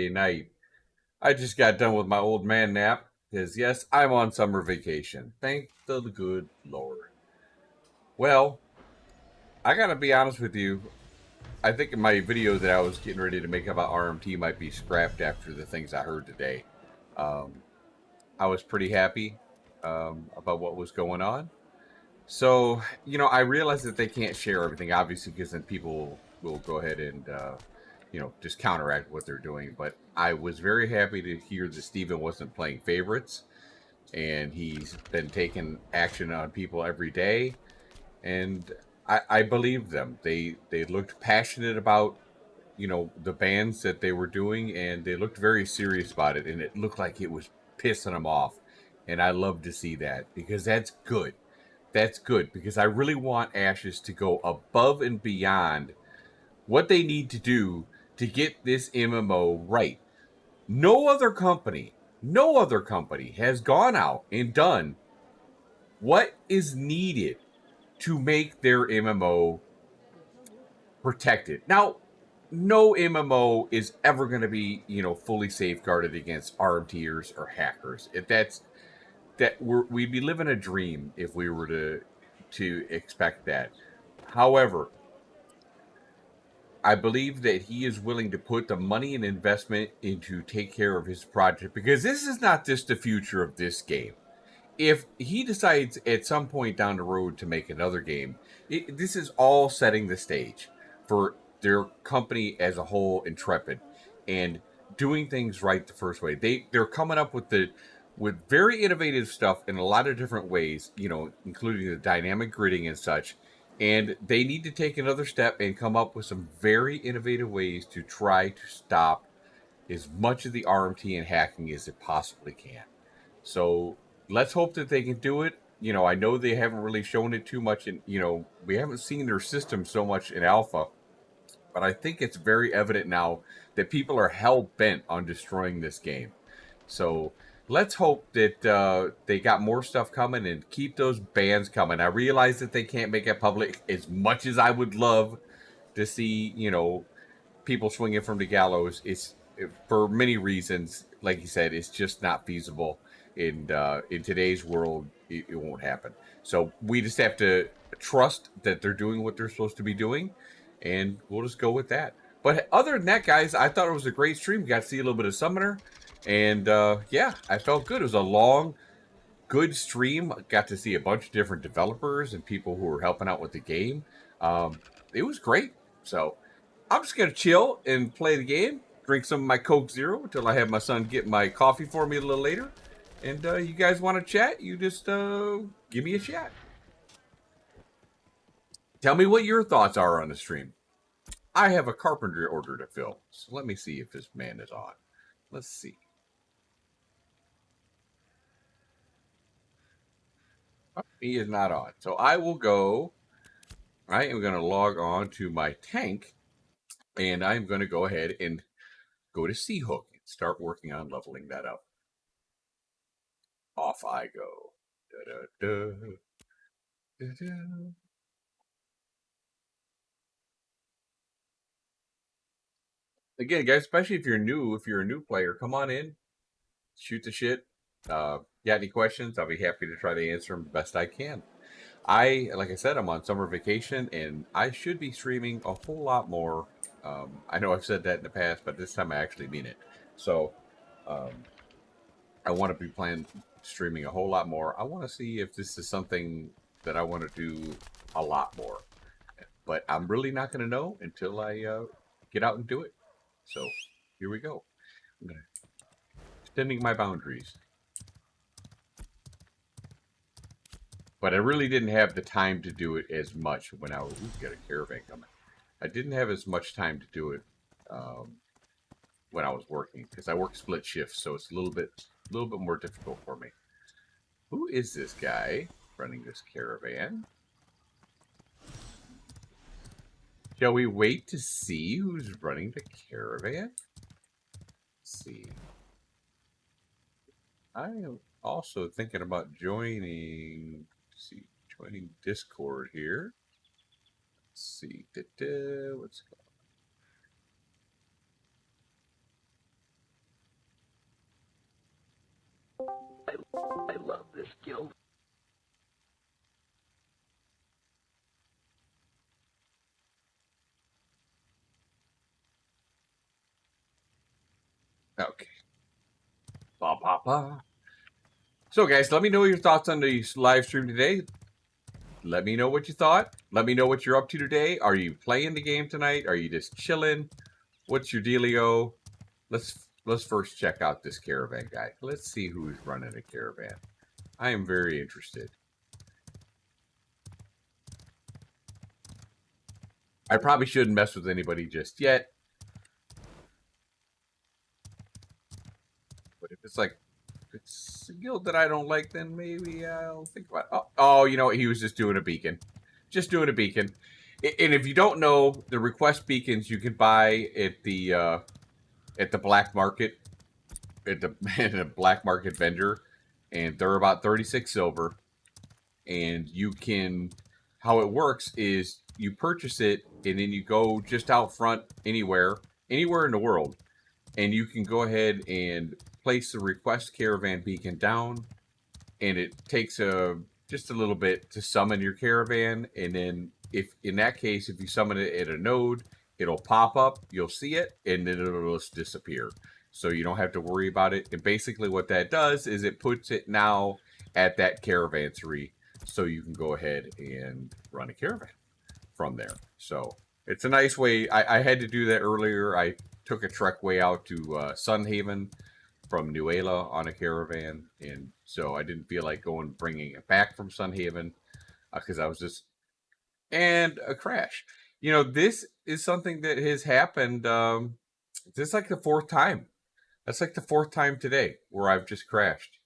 Night. I just got done with my old man nap because, yes, I'm on summer vacation. Thank the good Lord. Well, I gotta be honest with you. I think my video that I was getting ready to make about RMT might be scrapped after the things I heard today. Um, I was pretty happy about what was going on. So, I realize that they can't share everything, obviously, because then people will go ahead and, just counteract what they're doing. But I was very happy to hear that Steven wasn't playing favorites and he's been taking action on people every day. And I believed them. They looked passionate about, the bands that they were doing, and they looked very serious about it. And it looked like it was pissing them off. And I love to see that because that's good. That's good because I really want Ashes to go above and beyond what they need to do to get this MMO right. No other company has gone out and done what is needed to make their MMO protected. Now, no MMO is ever going to be, fully safeguarded against RMTers or hackers. If that's we'd be living a dream if we were to expect that. However, I believe that he is willing to put the money and investment into take care of his project because this is not just the future of this game. If he decides at some point down the road to make another game, this is all setting the stage for their company as a whole, Intrepid, and doing things right the first way. They're coming up with very innovative stuff in a lot of different ways, including the dynamic gridding and such. And they need to take another step and come up with some very innovative ways to try to stop as much of the RMT and hacking as it possibly can. So let's hope that they can do it. I know they haven't really shown it too much, and we haven't seen their system so much in alpha, but I think it's very evident now that people are hell bent on destroying this game. So let's hope that they got more stuff coming and keep those bans coming. I realize that they can't make it public as much as I would love to see, people swinging from the gallows. It's for many reasons. Like you said, it's just not feasible in today's world. It won't happen. So we just have to trust that they're doing what they're supposed to be doing, and we'll just go with that. But other than that, guys, I thought it was a great stream. Got to see a little bit of Summoner, and yeah, I felt good. It was a long, good stream. Got to see a bunch of different developers and people who were helping out with the game. It was great. So I'm just gonna chill and play the game, drink some of my Coke Zero until I have my son get my coffee for me a little later. And you guys want to chat? You just give me a chat. Tell me what your thoughts are on the stream. I have a carpenter order to fill, so let me see if this man is on. Let's see. Oh, he is not on, so I will go. I am going to log on to my tank, and I'm going to go ahead and go to Sea Hook and start working on leveling that up. Off I go. Da, da, da, da. Again, guys, especially if you're a new player, come on in, shoot the shit. Got any questions? I'll be happy to try to answer them the best I can. Like I said, I'm on summer vacation, and I should be streaming a whole lot more. I know I've said that in the past, but this time I actually mean it. So, um, I want to be planning streaming a whole lot more. I want to see if this is something that I want to do a lot more. But I'm really not going to know until I get out and do it. So here we go. I'm extending my boundaries. But I really didn't have the time to do it as much when I was. Ooh, got a caravan coming. I didn't have as much time to do it when I was working because I work split shifts, so it's a little bit more difficult for me. Who is this guy running this caravan? Shall we wait to see who's running the caravan? Let's see. I am also thinking about joining. Joining Discord here. Let's see. What's going on? I love this guild. Okay. Ba, ba, ba. So, guys, let me know your thoughts on the live stream today. Let me know what you thought. Let me know what you're up to today. Are you playing the game tonight? Are you just chilling? What's your dealio? Let's first check out this caravan guy. Let's see who's running a caravan. I am very interested. I probably shouldn't mess with anybody just yet. But if it's like, if it's a guild that I don't like, then maybe I'll think about it. Oh, you know what? He was just doing a beacon. Just doing a beacon. And if you don't know, the request beacons you can buy at the black market, at the black market vendor, and they're about 36 silver. And you can, how it works is you purchase it, and then you go just out front anywhere in the world, and you can go ahead and place the request caravan beacon down, and it takes just a little bit to summon your caravan. And then if in that case, if you summon it at a node, it'll pop up, you'll see it, and then it'll just disappear. So you don't have to worry about it. And basically what that does is it puts it now at that caravansery, so you can go ahead and run a caravan from there. So it's a nice way. I had to do that earlier. I took a trek way out to Sunhaven from Nuela on a caravan, and so I didn't feel like bringing it back from Sunhaven because I was just, and a crash. You know, this is something that has happened. This is like the fourth time. That's like the fourth time today where I've just crashed.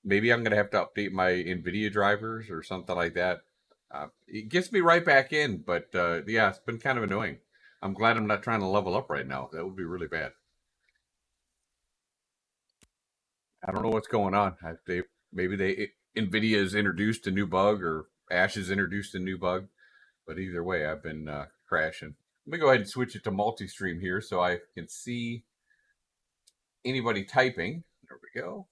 Maybe I'm gonna have to update my NVIDIA drivers or something like that. It gets me right back in, but yeah, it's been kind of annoying. I'm glad I'm not trying to level up right now. That would be really bad. I don't know what's going on. Maybe NVIDIA has introduced a new bug, or Ash has introduced a new bug. But either way, I've been crashing. Let me go ahead and switch it to multi-stream here so I can see anybody typing. There we go.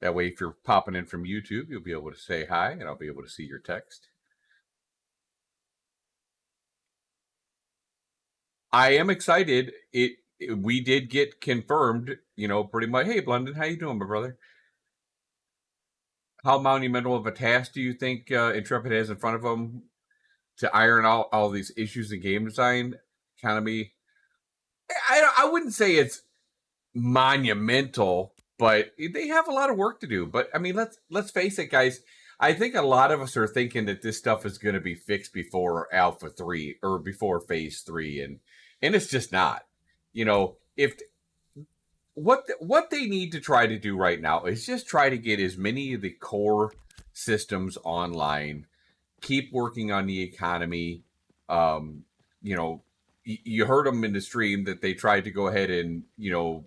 That way, if you're popping in from YouTube, you'll be able to say hi, and I'll be able to see your text. I am excited. We did get confirmed, you know, pretty much. Hey, Blunden, how you doing, my brother? How monumental of a task do you think Intrepid has in front of them to iron out all these issues in game design? Kind of me. I wouldn't say it's monumental, but they have a lot of work to do. But I mean, let's face it, guys. I think a lot of us are thinking that this stuff is going to be fixed before Alpha 3 or before Phase 3, and it's just not. You know, if what they need to try to do right now is just try to get as many of the core systems online, keep working on the economy. You know, you heard them in the stream that they tried to go ahead and, you know,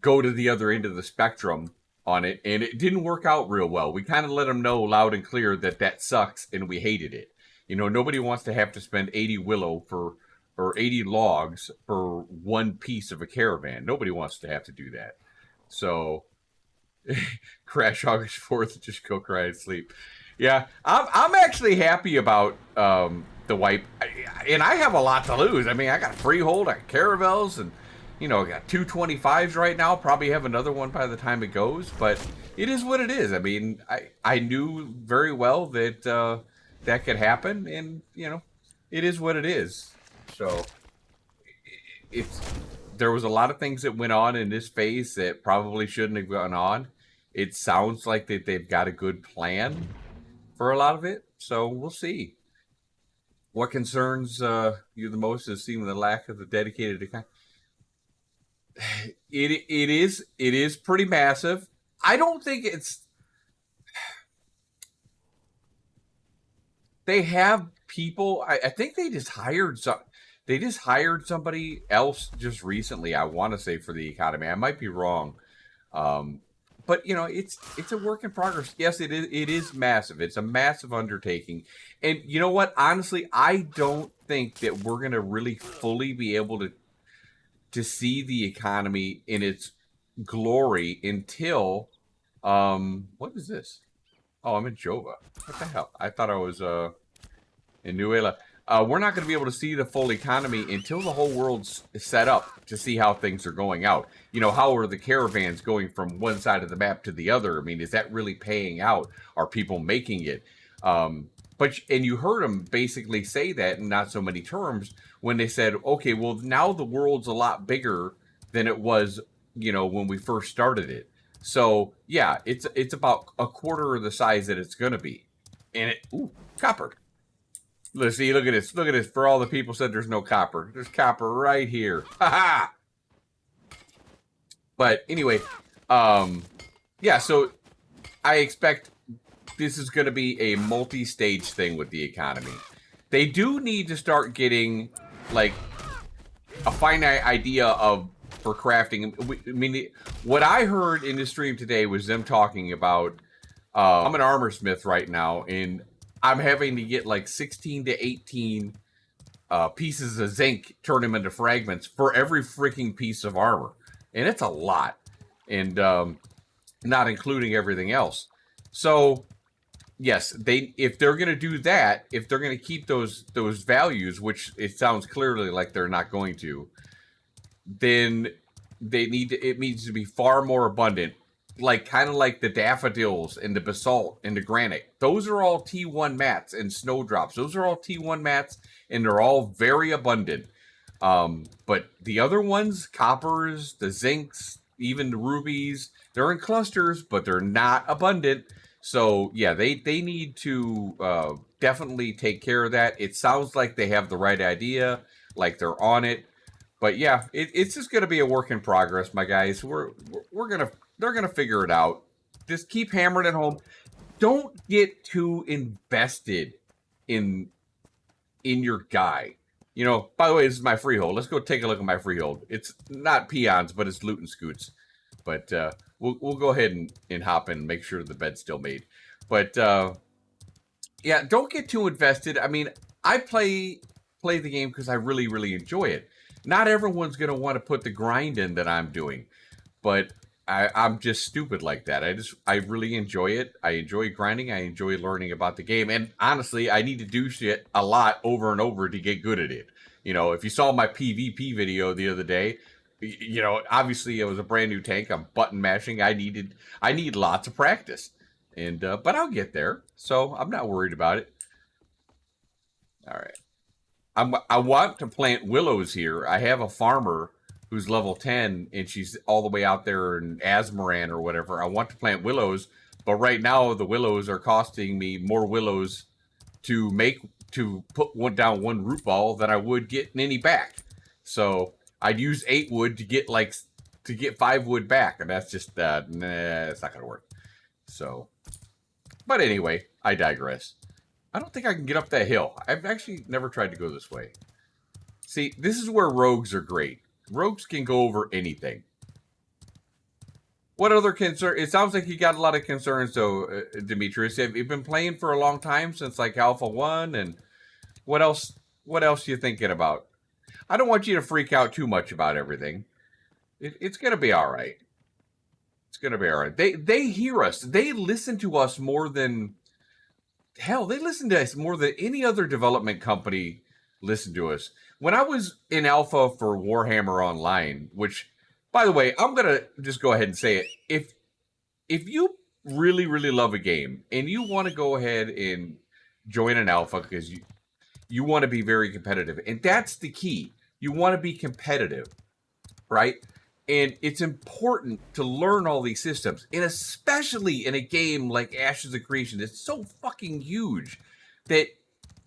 go to the other end of the spectrum on it, and it didn't work out real well. We kind of let them know loud and clear that sucks, and we hated it. You know, nobody wants to have to spend 80 willow for or 80 logs for one piece of a caravan. Nobody wants to have to do that. So crash August 4th, just go cry and sleep. Yeah, I'm actually happy about the wipe, and I have a lot to lose. I mean, I got Freehold, I got Caravels, and you know, I got 225s right now. Probably have another one by the time it goes, but it is what it is. I mean, I knew very well that that could happen, and you know, it is what it is. So it's there was a lot of things that went on in this phase that probably shouldn't have gone on. It sounds like that they've got a good plan for a lot of it, so we'll see. What concerns you the most is seeing the lack of the dedicated account. It is pretty massive. I don't think it's. They have people. I think they just hired some. They just hired somebody else just recently. I want to say for the economy. I might be wrong, but you know, it's a work in progress. Yes, it is. It is massive. It's a massive undertaking, and you know what? Honestly, I don't think that we're gonna really fully be able to see the economy in its glory until what is this? Oh, I'm in Jova. What the hell? I thought I was in Nuela. We're not going to be able to see the full economy until the whole world's set up to see how things are going out. You know, how are the caravans going from one side of the map to the other? I mean, is that really paying out? Are people making it? And you heard them basically say that in not so many terms when they said, okay, well, now the world's a lot bigger than it was, you know, when we first started it. So yeah, it's about a quarter of the size that it's going to be. And copper. Let's see, look at this. Look at this. For all the people said there's no copper. There's copper right here. Ha ha! But anyway, yeah, so I expect this is going to be a multi-stage thing with the economy. They do need to start getting, like, a finite idea of for crafting. I mean, what I heard in the stream today was them talking about, I'm an armor smith right now, and I'm having to get like 16 to 18 pieces of zinc, turn them into fragments for every freaking piece of armor. And it's a lot. And not including everything else. So, yes, if they're going to do that, if they're going to keep those values, which it sounds clearly like they're not going to, then it needs to be far more abundant. Like, kind of like the daffodils and the basalt and the granite. Those are all T1 mats and snowdrops. Those are all T1 mats, and they're all very abundant. But the other ones, coppers, the zincs, even the rubies, they're in clusters, but they're not abundant. So, yeah, they need to definitely take care of that. It sounds like they have the right idea, like they're on it. But yeah, it's just going to be a work in progress, my guys. They're gonna figure it out. Just keep hammering it home. Don't get too invested in your guy. You know, by the way, this is my freehold. Let's go take a look at my freehold. It's not peons, but it's loot and scoots. But we'll go ahead and hop in and make sure the bed's still made. But yeah, don't get too invested. I mean, I play the game because I really, really enjoy it. Not everyone's gonna want to put the grind in that I'm doing, but I'm just stupid like that. I really enjoy it. I enjoy grinding. I enjoy learning about the game. And honestly, I need to do shit a lot over and over to get good at it. You know, if you saw my PvP video the other day, you know, obviously it was a brand new tank. I'm button mashing. I need lots of practice. And but I'll get there. So I'm not worried about it. All right. I want to plant willows here. I have a farmer who's level 10, and she's all the way out there in Asmaran or whatever. I want to plant willows, but right now the willows are costing me more willows to put down one root ball than I would get any back. So I'd use 8 wood to get 5 wood back, and that's just nah, it's not gonna work. So, but anyway, I digress. I don't think I can get up that hill. I've actually never tried to go this way. See, this is where rogues are great. Rogues can go over anything. What other concern? It sounds like you got a lot of concerns, though, Demetrius. Have you been playing for a long time, since like Alpha 1? And what else? What else are you thinking about? I don't want you to freak out too much about everything. It's gonna be all right. It's gonna be all right. They hear us. They listen to us more than hell. They listen to us more than any other development company listen to us. When I was in alpha for Warhammer Online, which, by the way, I'm gonna just go ahead and say it. If you really, really love a game and you want to go ahead and join an alpha because you want to be very competitive, and that's the key. You want to be competitive, right? And it's important to learn all these systems, and especially in a game like Ashes of Creation. It's so fucking huge that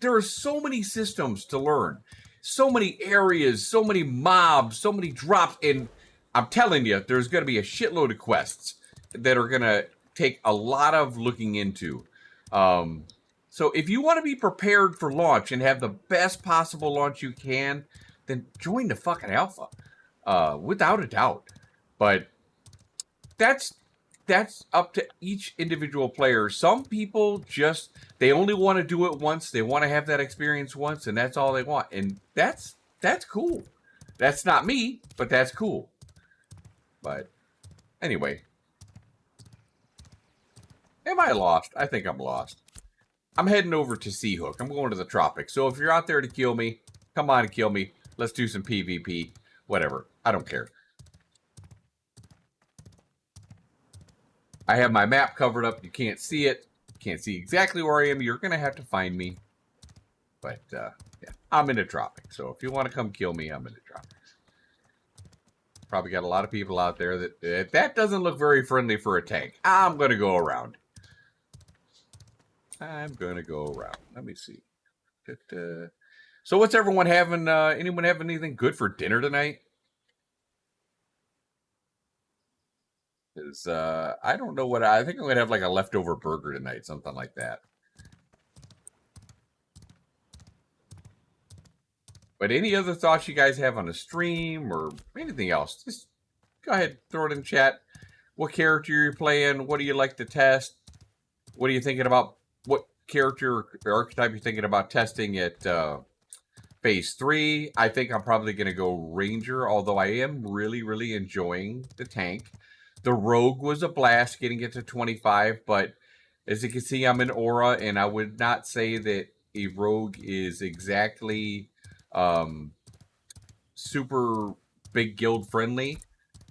there are so many systems to learn, so many areas, so many mobs, so many drops. And I'm telling you, there's going to be a shitload of quests that are going to take a lot of looking into. So if you want to be prepared for launch and have the best possible launch you can, then join the fucking alpha, without a doubt. But that's up to each individual player. Some people they only want to do it once. They want to have that experience once, and that's all they want. And that's cool. That's not me, but that's cool. But Anyway. Am I lost? I think I'm lost. I'm heading over to Seahook. I'm going to the tropics. So if you're out there to kill me, come on and kill me. Let's do some PvP. Whatever. I don't care. I have my map covered up. You can't see it. You can't see exactly where I am. You're going to have to find me. But, yeah. I'm in the tropics. So if you want to come kill me, I'm in the tropics. Probably got a lot of people out there that doesn't look very friendly for a tank. I'm going to go around. Let me see. So what's everyone having? Anyone having anything good for dinner tonight? Because I don't know what I think I'm gonna have like a leftover burger tonight, something like that. But any other thoughts you guys have on the stream or anything else? Just go ahead, throw it in chat. What character you're playing? What do you like to test? What are you thinking about? What character or archetype you're thinking about testing at Phase 3? I think I'm probably going to go Ranger, although I am really, really enjoying the tank. The Rogue was a blast getting it to 25, but as you can see, I'm in Aura, and I would not say that a Rogue is exactly super big guild friendly.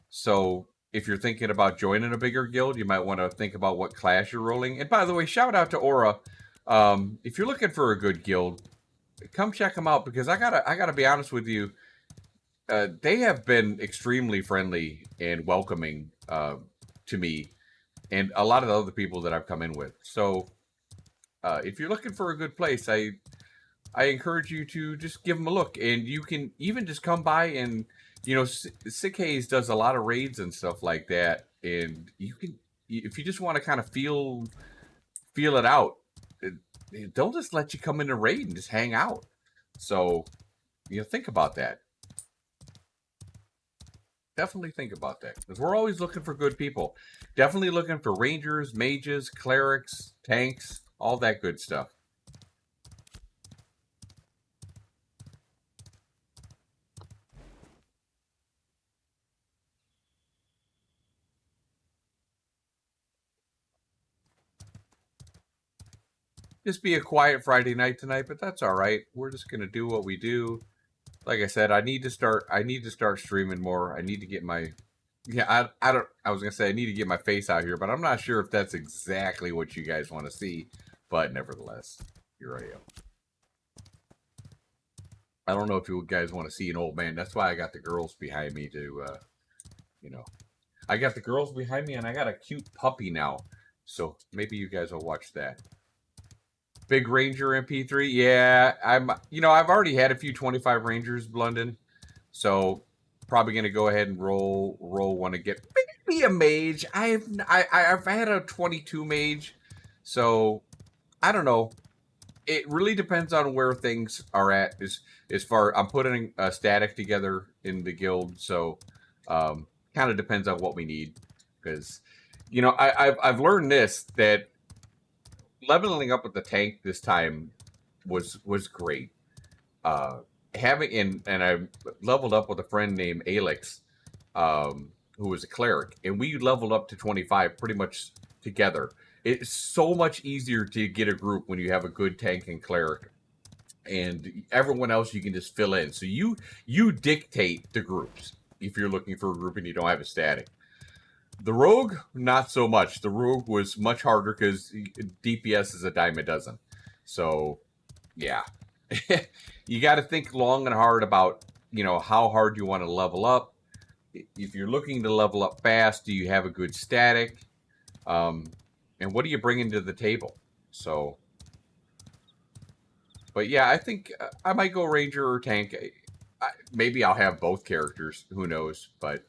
So if you're thinking about joining a bigger guild, you might want to think about what class you're rolling. And by the way, shout out to Aura. If you're looking for a good guild, come check them out, because I gotta be honest with you. They have been extremely friendly and welcoming to me and a lot of the other people that I've come in with. So if you're looking for a good place, I encourage you to just give them a look. And you can even just come by and, you know, Sick Haze does a lot of raids and stuff like that. And you can, if you just want to kind of feel it out, they'll just let you come in a raid and just hang out. So, you know, think about that. Definitely think about that, because we're always looking for good people. Definitely looking for rangers, mages, clerics, tanks, all that good stuff. Just be a quiet Friday night tonight, but that's all right. We're just gonna do what we do. Like I said, I need to start streaming more. I need to get my I was gonna say I need to get my face out here, but I'm not sure if that's exactly what you guys want to see. But nevertheless, here I am. I don't know if you guys want to see an old man. That's why I got the girls behind me to, you know, I got the girls behind me, and I got a cute puppy now. So maybe you guys will watch that. Big Ranger MP3. Yeah, I've already had a few 25 Rangers, London. So probably going to go ahead and roll one and get maybe a mage. I've had a 22 mage. So I don't know. It really depends on where things are at. As far, I'm putting a static together in the guild, so kind of depends on what we need. Because, you know, I've learned this, that leveling up with the tank this time was great. And I leveled up with a friend named Alex, who was a cleric, and we leveled up to 25 pretty much together. It's so much easier to get a group when you have a good tank and cleric, and everyone else you can just fill in. So you dictate the groups if you're looking for a group and you don't have a static. The Rogue, not so much. The Rogue was much harder because DPS is a dime a dozen. So, yeah. You got to think long and hard about, you know, how hard you want to level up. If you're looking to level up fast, do you have a good static? And what are you bringing to the table? So, but yeah, I think I might go Ranger or Tank. Maybe I'll have both characters. Who knows? But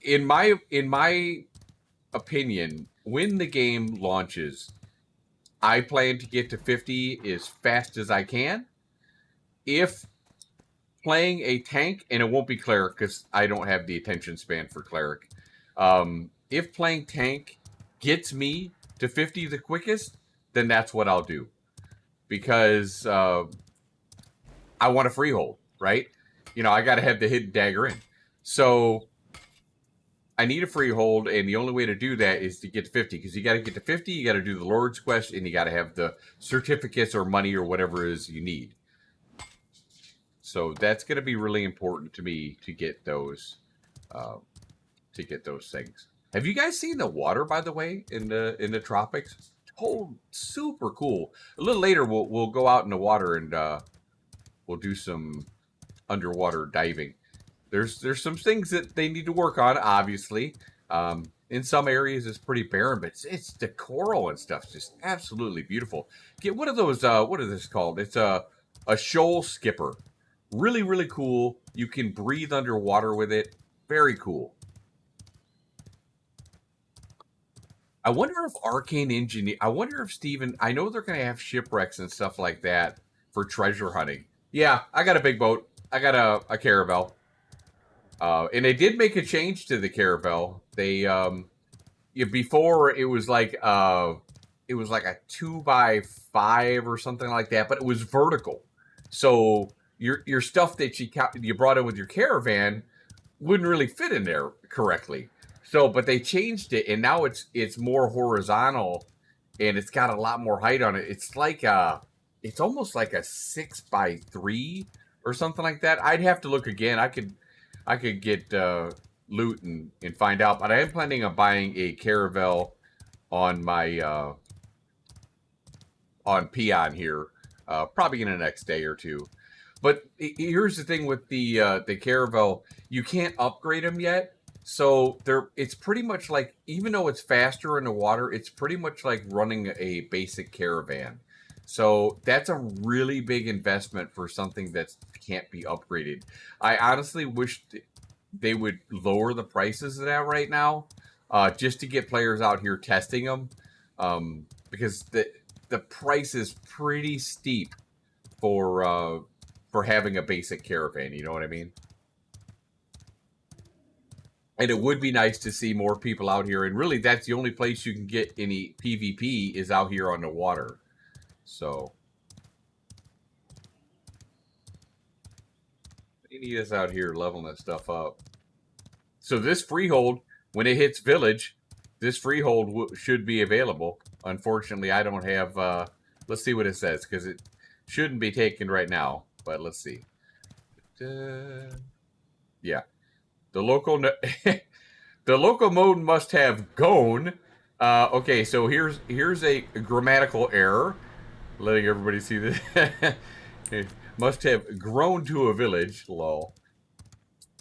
in my opinion, when the game launches, I plan to get to 50 as fast as I can. If playing a tank, and it won't be cleric because I don't have the attention span for cleric. If playing tank gets me to 50 the quickest, then that's what I'll do. Because I want a freehold, right? You know, I got to have the hidden dagger in. So I need a freehold, and the only way to do that is to get to 50, because you got to get to 50, you got to do the Lord's Quest, and you got to have the certificates or money or whatever it is you need. So that's going to be really important to me to get those things. Have you guys seen the water, by the way, in the tropics? Oh, super cool. A little later, we'll go out in the water and we'll do some underwater diving. There's some things that they need to work on, obviously. In some areas, it's pretty barren, but it's the coral and stuff. It's just absolutely beautiful. Get one of those. What is this called? It's a shoal skipper. Really, really cool. You can breathe underwater with it. Very cool. I wonder if Arcane Engineer. I wonder if Steven. I know they're going to have shipwrecks and stuff like that for treasure hunting. Yeah, I got a big boat. I got a caravel. And they did make a change to the caravel. They before it was like a 2x5 or something like that, but it was vertical. So your stuff that you brought in with your caravan wouldn't really fit in there correctly. So, but they changed it, and now it's more horizontal, and it's got a lot more height on it. It's like it's almost like a 6x3 or something like that. I'd have to look again. I could get loot and find out, but I am planning on buying a caravel on my on Peon here, probably in the next day or two. But here's the thing with the caravel, you can't upgrade them yet. So it's pretty much like, even though it's faster in the water, it's pretty much like running a basic caravan. So that's a really big investment for something that can't be upgraded. I honestly wish they would lower the prices of that right now, just to get players out here testing them, because the price is pretty steep for having a basic caravan. You know what I mean? And it would be nice to see more people out here. And really, that's the only place you can get any PvP is out here on the water. So they need us out here leveling that stuff up. So this freehold, when it hits village, this freehold should be available. Unfortunately, I don't have... let's see what it says, because it shouldn't be taken right now. But let's see. Yeah. The local mode must have gone. Okay, so here's a grammatical error. Letting everybody see this. It must have grown to a village. Lol.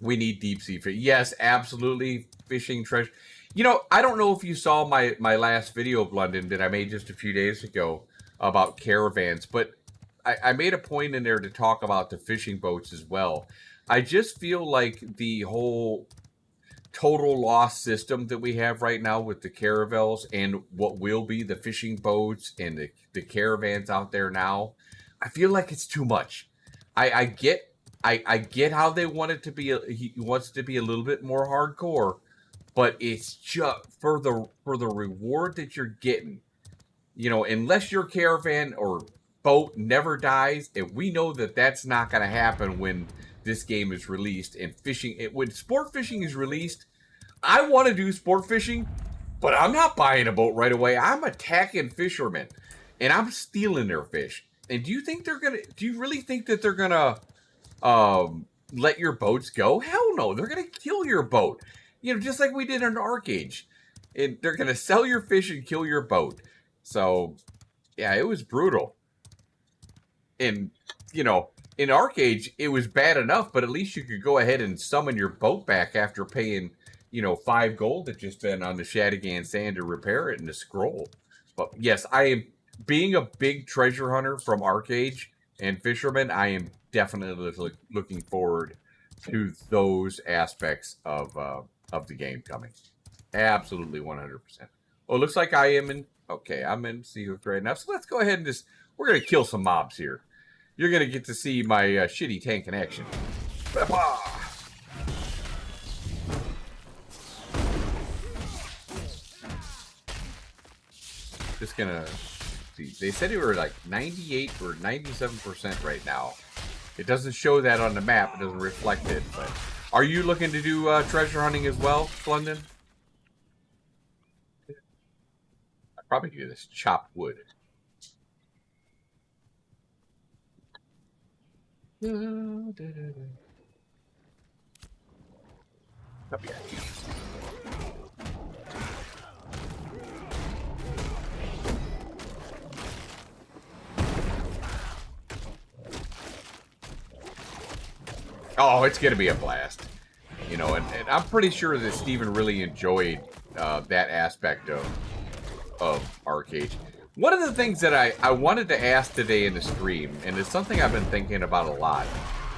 We need deep sea fish. Yes, absolutely. Fishing treasure. You know, I don't know if you saw my last video, London, that I made just a few days ago about caravans, but I made a point in there to talk about the fishing boats as well. I just feel like the whole total loss system that we have right now with the caravels and what will be the fishing boats and the caravans out there now, I feel like it's too much. I get how they want it to be. He wants it to be a little bit more hardcore, but it's just for the reward that you're getting. You know, unless your caravan or boat never dies, and we know that that's not going to happen when this game is released. And fishing, when sport fishing is released, I want to do sport fishing, but I'm not buying a boat right away. I'm attacking fishermen, and I'm stealing their fish. And do you really think that they're gonna let your boats go? Hell no, they're gonna kill your boat. You know, just like we did in Arcade. And they're gonna sell your fish and kill your boat. So yeah, it was brutal. And, you know, in Arcade, it was bad enough, but at least you could go ahead and summon your boat back after paying, you know, 5 gold that you spent on the Shadigan sand to repair it and the scroll. But yes, I am, being a big treasure hunter from Arcade and fisherman, I am definitely looking forward to those aspects of the game coming. Absolutely 100%. Oh, it looks like I am in, okay, I'm in Seahawk right now. So let's go ahead and we're going to kill some mobs here. You're going to get to see my shitty tank in action. Just going to see. They said they were like 98 or 97% right now. It doesn't show that on the map. It doesn't reflect it, but Are you looking to do treasure hunting as well, London? I'd probably do this chopped wood. Oh, it's going to be a blast. You know, and I'm pretty sure that Steven really enjoyed that aspect of Arcade. One of the things that I wanted to ask today in the stream, and it's something I've been thinking about a lot,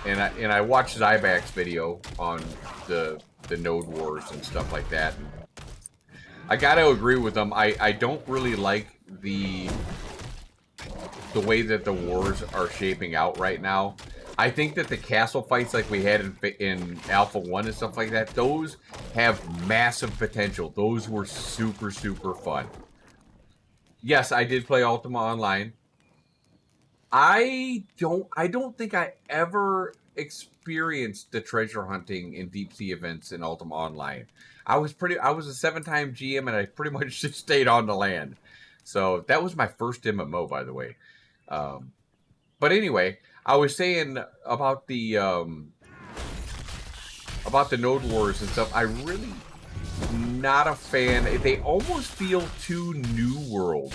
and I watched Zybak's video on the Node Wars and stuff like that. And I got to agree with him. I don't really like the way that the wars are shaping out right now. I think that the castle fights like we had in Alpha 1 and stuff like that, those have massive potential. Those were super, super fun. Yes, I did play Ultima Online. I don't think I ever experienced the treasure hunting in deep sea events in Ultima Online. I was a 7-time GM and I pretty much just stayed on the land. So that was my first MMO, by the way. But anyway, I was saying about the Node Wars and stuff. I really not a fan. They almost feel too New World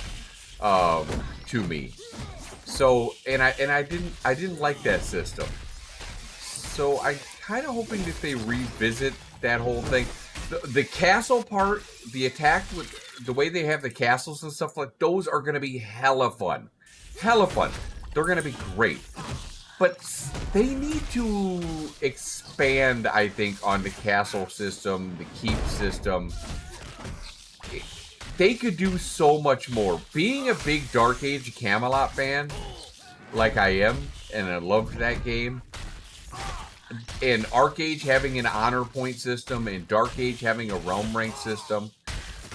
to me. So and I didn't like that system. So I kind of hoping that they revisit that whole thing. The castle part, the attack with the way they have the castles and stuff like those are going to be hella fun. Hella fun. They're going to be great. But they need to expand, I think, on the castle system, the keep system. They could do so much more. Being a big Dark Age Camelot fan, like I am, and I loved that game, and Arcade having an honor point system, and Dark Age having a realm rank system,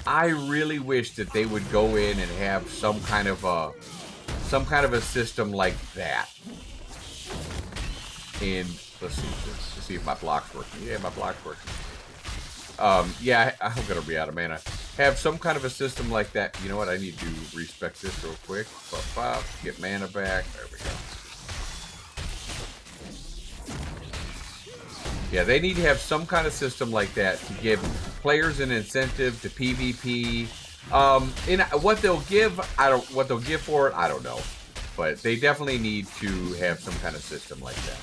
I really wish that they would go in and have some kind of a system like that. And let's see if my block's working. Yeah, my block's working. Yeah, I'm gonna be out of mana. Have some kind of a system like that. You know what? I need to respec this real quick. Get mana back. There we go. Yeah, they need to have some kind of system like that to give players an incentive to PvP. And what they'll give, what they'll give for it, I don't know. But they definitely need to have some kind of system like that.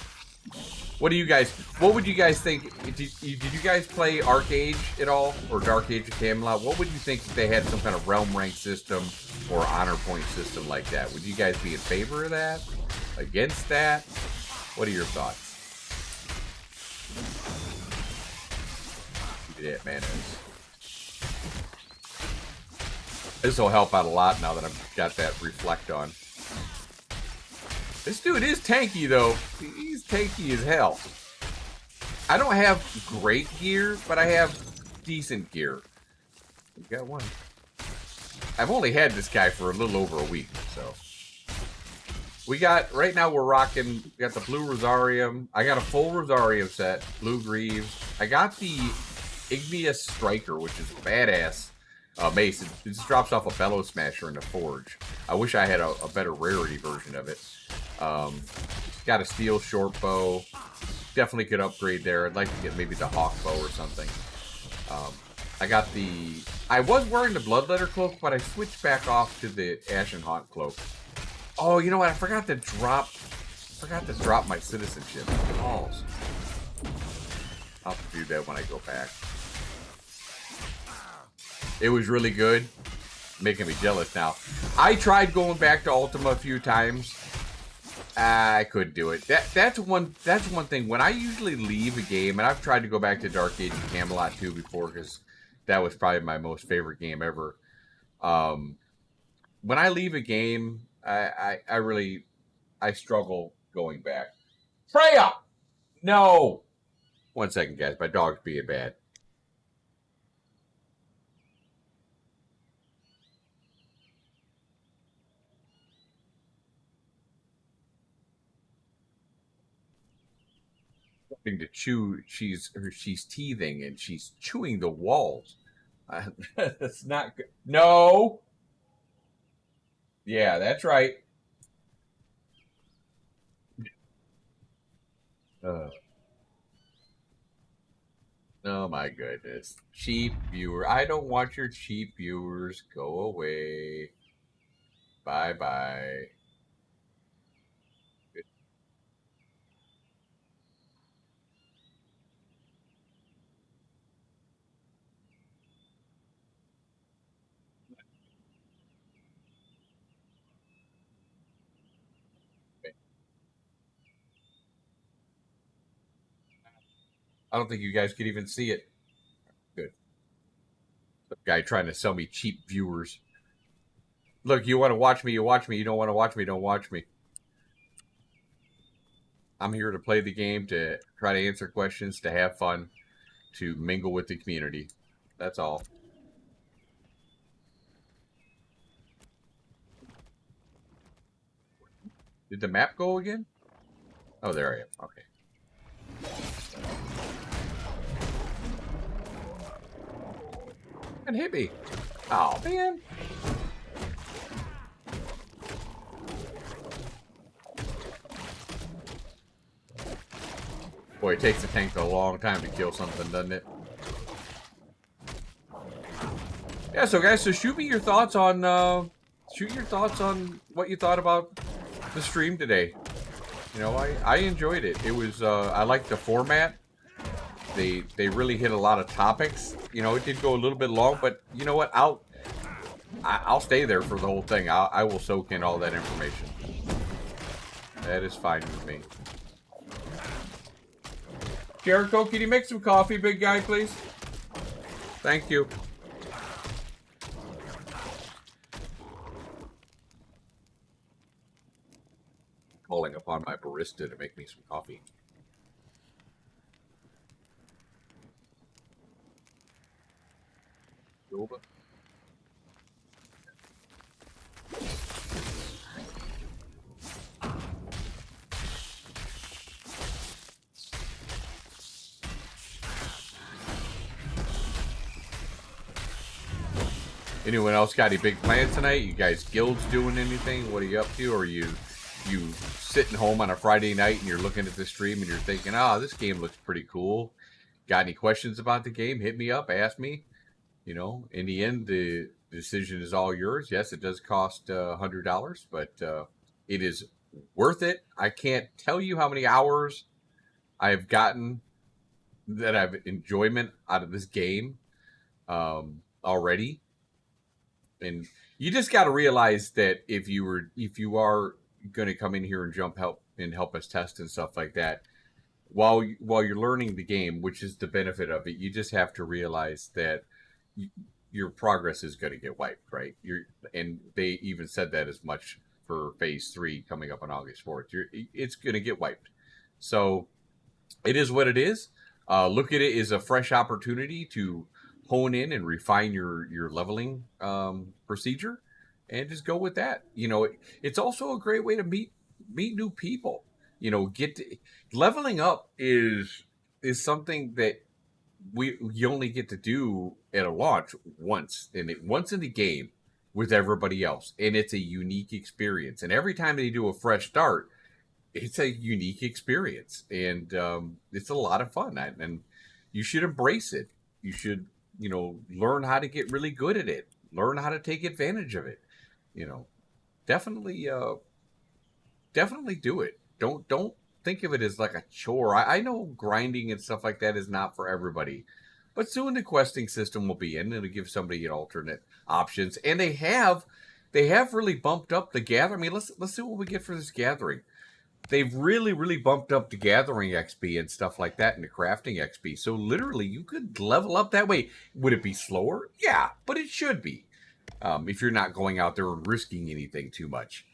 What would you guys think? Did you guys play Arcade at all? Or Dark Age of Camelot? What would you think if they had some kind of realm rank system or honor point system like that? Would you guys be in favor of that? Against that? What are your thoughts? Yeah, man. This will help out a lot now that I've got that reflect on. This dude is tanky, though. He's tanky as hell. I don't have great gear, but I have decent gear. We got one. I've only had this guy for a little over a week, so. Right now we're rocking, we got the Blue Rosarium. I got a full Rosarium set, Blue Greaves. I got the Igneous Striker, which is a badass mace. It just drops off a Bellow Smasher in the Forge. I wish I had a better rarity version of it. Got a Steel Short Bow. Definitely could upgrade there. I'd like to get maybe the Hawk Bow or something. I was wearing the Bloodletter Cloak, but I switched back off to the Ashen Haunt Cloak. Oh, you know what? I forgot to drop my citizenship. Balls. I'll have to do that when I go back. It was really good. Making me jealous now. I tried going back to Ultima a few times. I couldn't do it. That's one thing. When I usually leave a game, and I've tried to go back to Dark Age and Camelot 2 before, because that was probably my most favorite game ever. When I leave a game, I struggle going back. Freya! No! 1 second, guys. My dog's being bad. thing to chew. She's teething and she's chewing the walls. That's not good. No. Yeah, that's right. Uh, oh my goodness. Cheap viewer. I don't want your cheap viewers. Go away. Bye bye. I don't think you guys could even see it. Good. The guy trying to sell me cheap viewers. Look, you want to watch me, you watch me. You don't want to watch me, don't watch me. I'm here to play the game, to try to answer questions, to have fun, to mingle with the community. That's all. Did the map go again? Oh, there I am. Okay. And hit me. Oh, man. Boy, it takes a tank a long time to kill something, doesn't it? Yeah, so guys, so shoot your thoughts on what you thought about the stream today. You know, I enjoyed it. It was I liked the format. They really hit a lot of topics. You know, it did go a little bit long, but you know what? I'll stay there for the whole thing. I will soak in all that information. That is fine with me. Jericho, can you make some coffee, big guy, please? Thank you. Calling upon my barista to make me some coffee. Yoba. Anyone else got any big plans tonight? You guys guilds doing anything? What are you up to? Or are you sitting home on a Friday night and you're looking at the stream and you're thinking, oh, this game looks pretty cool. Got any questions about the game? Hit me up, ask me. You know, in the end, the decision is all yours. Yes, it does cost $100, but it is worth it. I can't tell you how many hours I've gotten that I've enjoyment out of this game already. And you just got to realize that if you are going to come in here and help us test and stuff like that, while you're learning the game, which is the benefit of it, you just have to realize that your progress is going to get wiped, right? And they even said that as much for Phase 3 coming up on August 4th. It's going to get wiped. So it is what it is. Look at it as a fresh opportunity to hone in and refine your leveling procedure, and just go with that. You know, it's also a great way to meet new people. You know, leveling up is something that you only get to do at a launch once in the game with everybody else, and it's a unique experience. And every time they do a fresh start, it's a unique experience, and it's a lot of fun. And you should embrace it. You should, you know, learn how to get really good at it. Learn how to take advantage of it. You know, definitely do it. Don't think of it as like a chore. I know grinding and stuff like that is not for everybody, but soon the questing system will be in, and it'll give somebody an alternate options. And they have really bumped up the gathering. I mean, let's see what we get for this gathering. They've really bumped up the gathering XP and stuff like that, and the crafting XP. So literally, you could level up that way. Would it be slower? Yeah, but it should be. If you're not going out there and risking anything too much.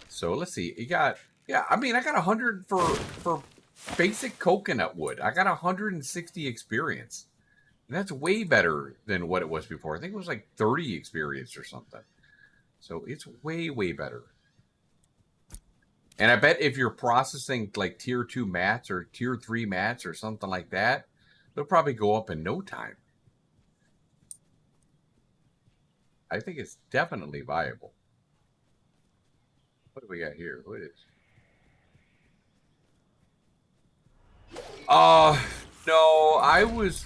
So let's see. You got, yeah, I mean, I got 100 for basic coconut wood. I got 160 experience. And that's way better than what it was before. I think it was like 30 experience or something. So it's way better. And I bet if you're processing like tier 2 mats or tier 3 mats or something like that, they'll probably go up in no time. I think it's definitely viable. What do we got here? What is? No, I was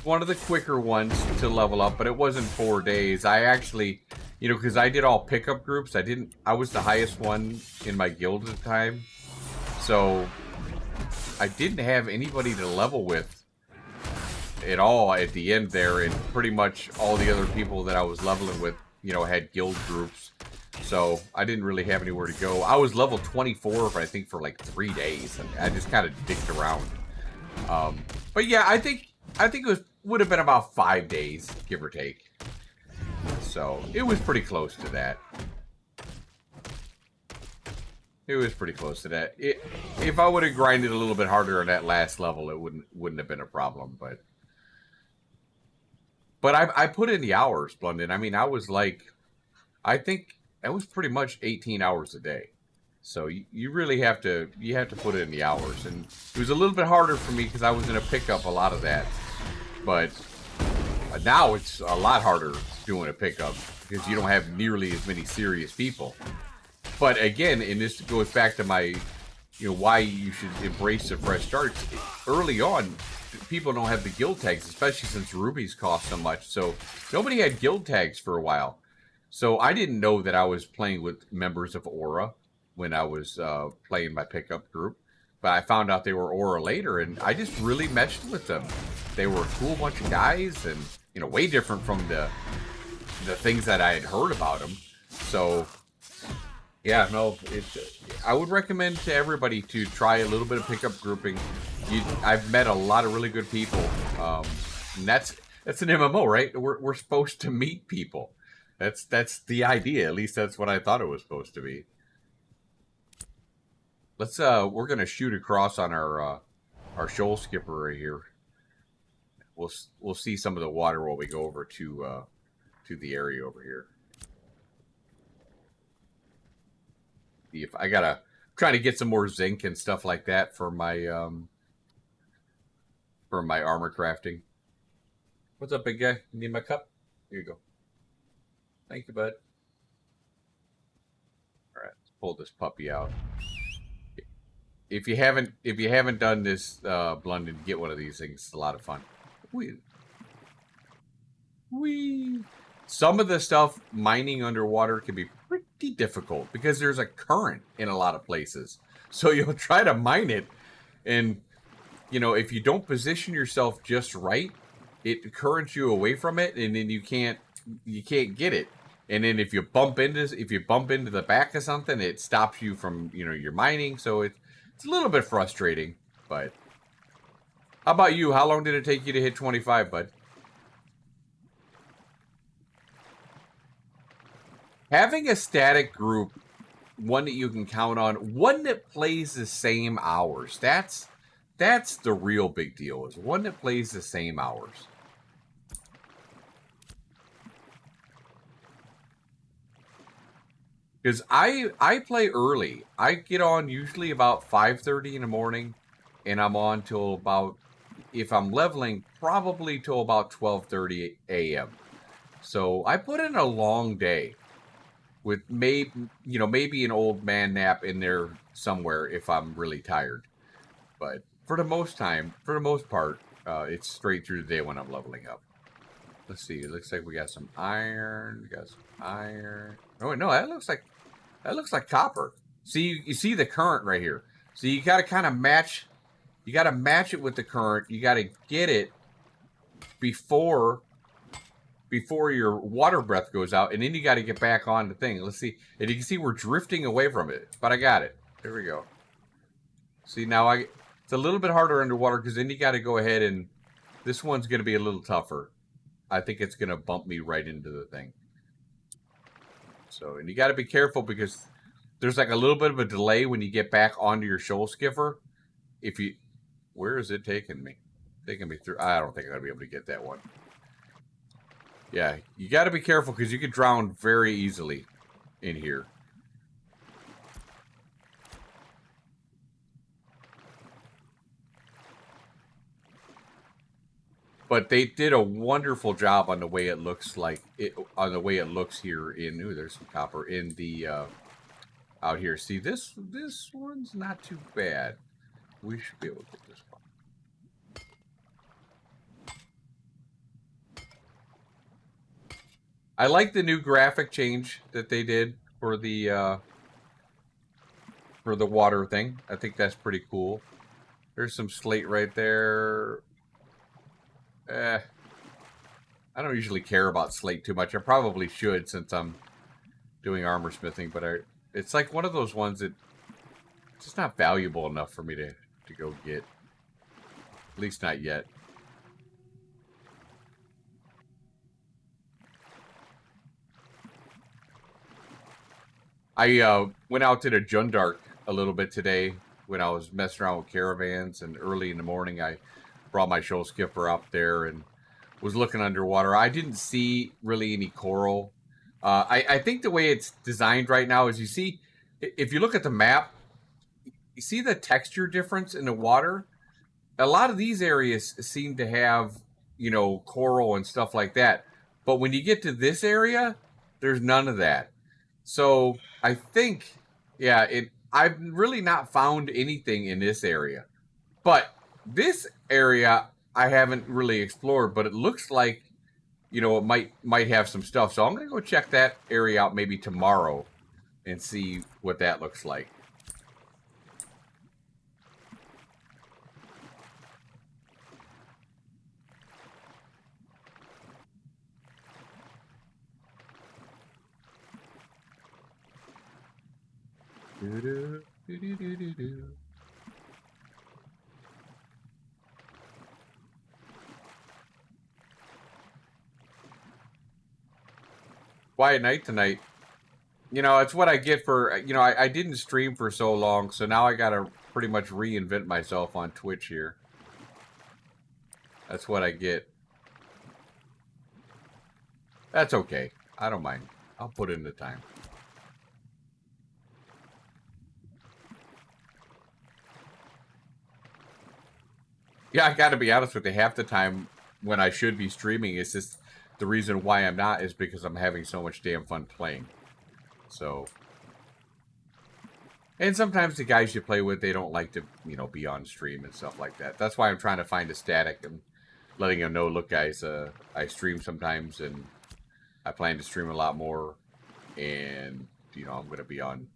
one of the quicker ones to level up, but it wasn't 4 days. I actually, because I did all pickup groups. I was the highest one in my guild at the time. So I didn't have anybody to level with at all at the end there, and pretty much all the other people that I was leveling with, had guild groups. So I didn't really have anywhere to go. I was level 24, I think, for like 3 days. And I just kind of dicked around. But yeah, I think it would have been about 5 days, give or take. So it was pretty close to that. It was pretty close to that. If I would have grinded a little bit harder on that last level, it wouldn't have been a problem. But I put in the hours, Blunden. I mean, I think that was pretty much 18 hours a day. So you really have to put in the hours. And it was a little bit harder for me because I was going to pick up a lot of that. But now it's a lot harder doing a pickup because you don't have nearly as many serious people. But again, and this goes back to my, why you should embrace the fresh starts. Early on, people don't have the guild tags, especially since rubies cost so much. So nobody had guild tags for a while. So I didn't know that I was playing with members of Aura when I was playing my pickup group. But I found out they were Aura later, and I just really meshed with them. They were a cool bunch of guys, and way different from the things that I had heard about them. So yeah, no, I would recommend to everybody to try a little bit of pickup grouping. I've met a lot of really good people, and that's an MMO, right? We're supposed to meet people. That's the idea. At least that's what I thought it was supposed to be. We're gonna shoot across on our shoal skipper right here. We'll see some of the water while we go over to the area over here. See if I'm trying to get some more zinc and stuff like that for my armor crafting. What's up, big guy? You need my cup? Here you go. Thank you, bud. All right, let's pull this puppy out. If you haven't done this, Blunden, get one of these things. It's a lot of fun. Whee. Some of the stuff mining underwater can be pretty difficult because there's a current in a lot of places. So you'll try to mine it, and if you don't position yourself just right, it currents you away from it, and then you can't get it. And then if you bump into the back of something, it stops you from your mining. So it's a little bit frustrating. But how about you? How long did it take you to hit 25, bud? Having a static group, one that you can count on, one that plays the same hours. That's the real big deal, is one that plays the same hours. Because I play early. I get on usually about 5:30 in the morning, and I'm on till about, if I'm leveling, probably till about 12:30 a.m. So I put in a long day with maybe an old man nap in there somewhere if I'm really tired. But for the most part, it's straight through the day when I'm leveling up. Let's see. It looks like we got some iron. We got some iron. Oh no, that looks like copper. See, you see the current right here. So you got to kind of match. You got to match it with the current. You got to get it before your water breath goes out, and then you got to get back on the thing. Let's see. And you can see we're drifting away from it, but I got it. There we go. See, now it's a little bit harder underwater because then you got to go ahead, and this one's going to be a little tougher. I think it's going to bump me right into the thing. So, and you got to be careful because there's like a little bit of a delay when you get back onto your shoal skipper. Where is it taking me? Taking me through. I don't think I'm going to be able to get that one. Yeah, you got to be careful because you could drown very easily in here. But they did a wonderful job on the way it looks on the way it looks here in. Ooh, there's some copper in the out here. See, this one's not too bad. We should be able to get this one. I like the new graphic change that they did for the water thing. I think that's pretty cool. There's some slate right there. I don't usually care about slate too much. I probably should since I'm doing armor smithing, but it's like one of those ones that it's just not valuable enough for me to go get. At least not yet. I went out to the Jundark a little bit today when I was messing around with caravans, and early in the morning I brought my shoal skipper up there and was looking underwater. I didn't see really any coral. I think the way it's designed right now is, you see, if you look at the map, you see the texture difference in the water. A lot of these areas seem to have, you know, coral and stuff like that. But when you get to this area, there's none of that. So I think, yeah, I've really not found anything in this area. But this area I haven't really explored, but it looks like, you know, it might have some stuff. So I'm going to go check that area out maybe tomorrow and see what that looks like. Quiet night tonight. You know, it's what I get for, you know, I didn't stream for so long, so now I gotta pretty much reinvent myself on Twitch here. That's what I get. That's okay. I don't mind. I'll put in the time. Yeah, I gotta be honest with you, half the time when I should be streaming, it's just the reason why I'm not is because I'm having so much damn fun playing. So, and sometimes the guys you play with, they don't like to, you know, be on stream and stuff like that. That's why I'm trying to find a static and letting them know, look, guys, I stream sometimes and I plan to stream a lot more, and, you know, I'm going to be on,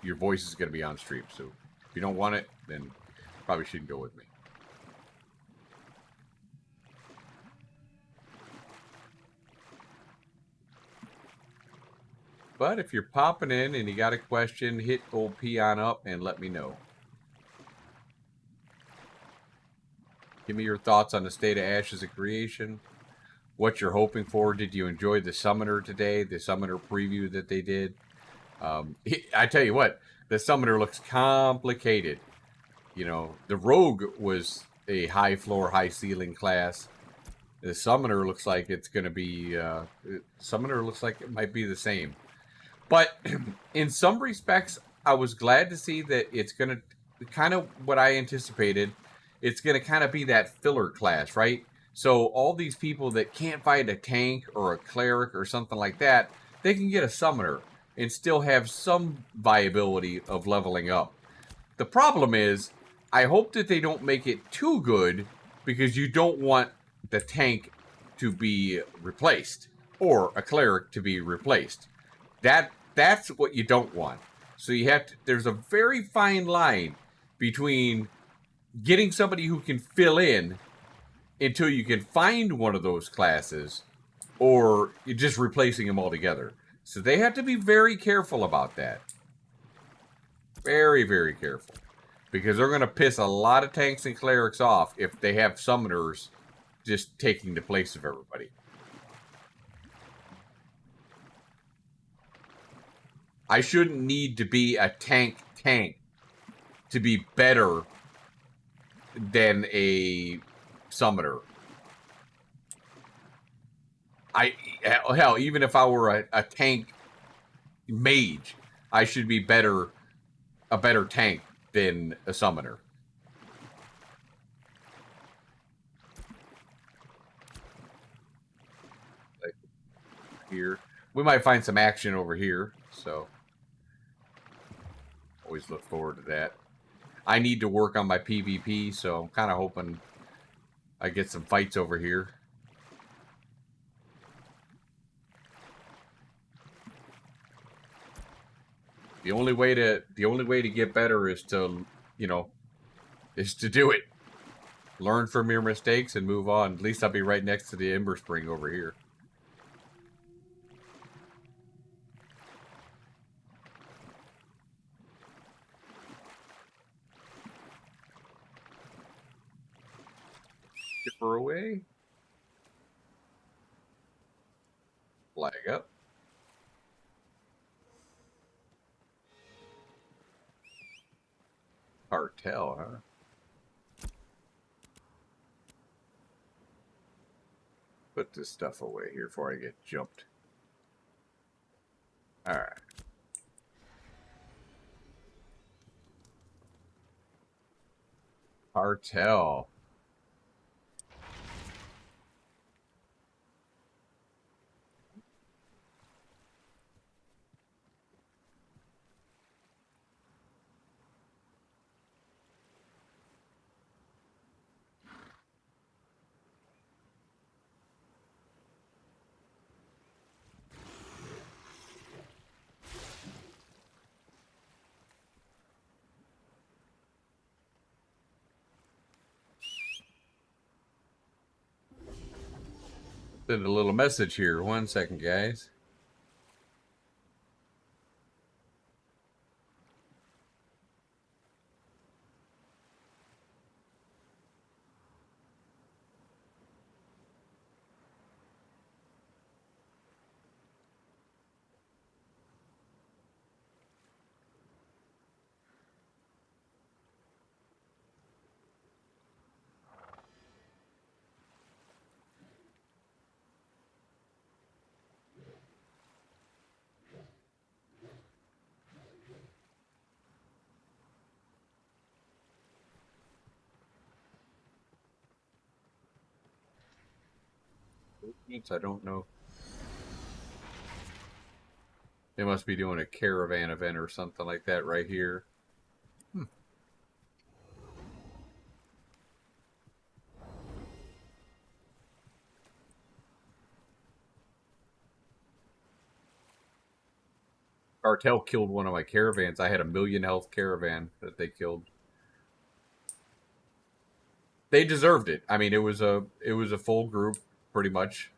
your voice is going to be on stream. So if you don't want it, then you probably shouldn't go with me. But if you're popping in and you got a question, hit old peon up and let me know. Give me your thoughts on the state of Ashes of Creation. What you're hoping for. Did you enjoy the Summoner today? The Summoner preview that they did? I tell you what, the Summoner looks complicated. You know, the Rogue was a high floor, high ceiling class. The Summoner looks like it's going to be... Summoner looks like it might be the same. But in some respects, I was glad to see that it's going to, kind of what I anticipated, it's going to kind of be that filler class, right? So all these people that can't fight a tank or a cleric or something like that, they can get a summoner and still have some viability of leveling up. The problem is, I hope that they don't make it too good, because you don't want the tank to be replaced or a cleric to be replaced. That's what you don't want. So you have to, there's a very fine line between getting somebody who can fill in until you can find one of those classes, or you're just replacing them altogether. So they have to be very careful about that. Very, very careful. Because they're going to piss a lot of tanks and clerics off if they have summoners just taking the place of everybody. I shouldn't need to be a tank to be better than a summoner. Hell, even if I were a tank mage, I should be a better tank than a summoner. here. We might find some action over here, so always look forward to that. I need to work on my PvP, so I'm kind of hoping I get some fights over here. The only way to get better is to, you know, is to do it. Learn from your mistakes and move on. At least I'll be right next to the Ember Spring over here. Skipper away. Flag up. Cartel, huh? Put this stuff away here before I get jumped. Alright. Cartel. Send a little message here. 1 second, guys. I don't know. They must be doing a caravan event or something like that right here. Cartel killed one of my caravans. I had a 1,000,000 health caravan that they killed. They deserved it. I mean, it was a full group, pretty much,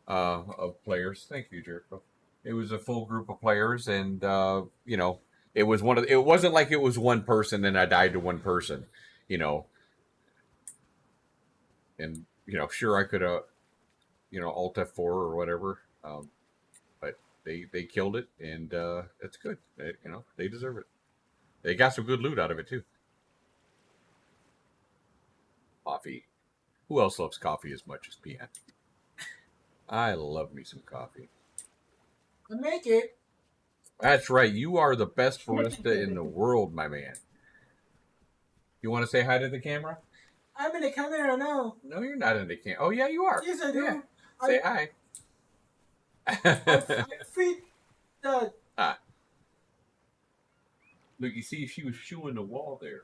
of players. Thank you, Jericho. It was a full group of players, and you know, it was one of. It wasn't like it was one person and I died to one person, you know. And you know, sure I could have, you know, Alt F4 or whatever, but they killed it, and it's good. You know, they deserve it. They got some good loot out of it too. Coffee. Who else loves coffee as much as Pian? I love me some coffee. I make it. That's right. You are the best barista in the world, my man. You want to say hi to the camera? I'm in the camera now. No, you're not in the camera. Oh, yeah, you are. Yes, I do. Yeah. Say hi. I feed the. Look, you see, she was chewing the wall there.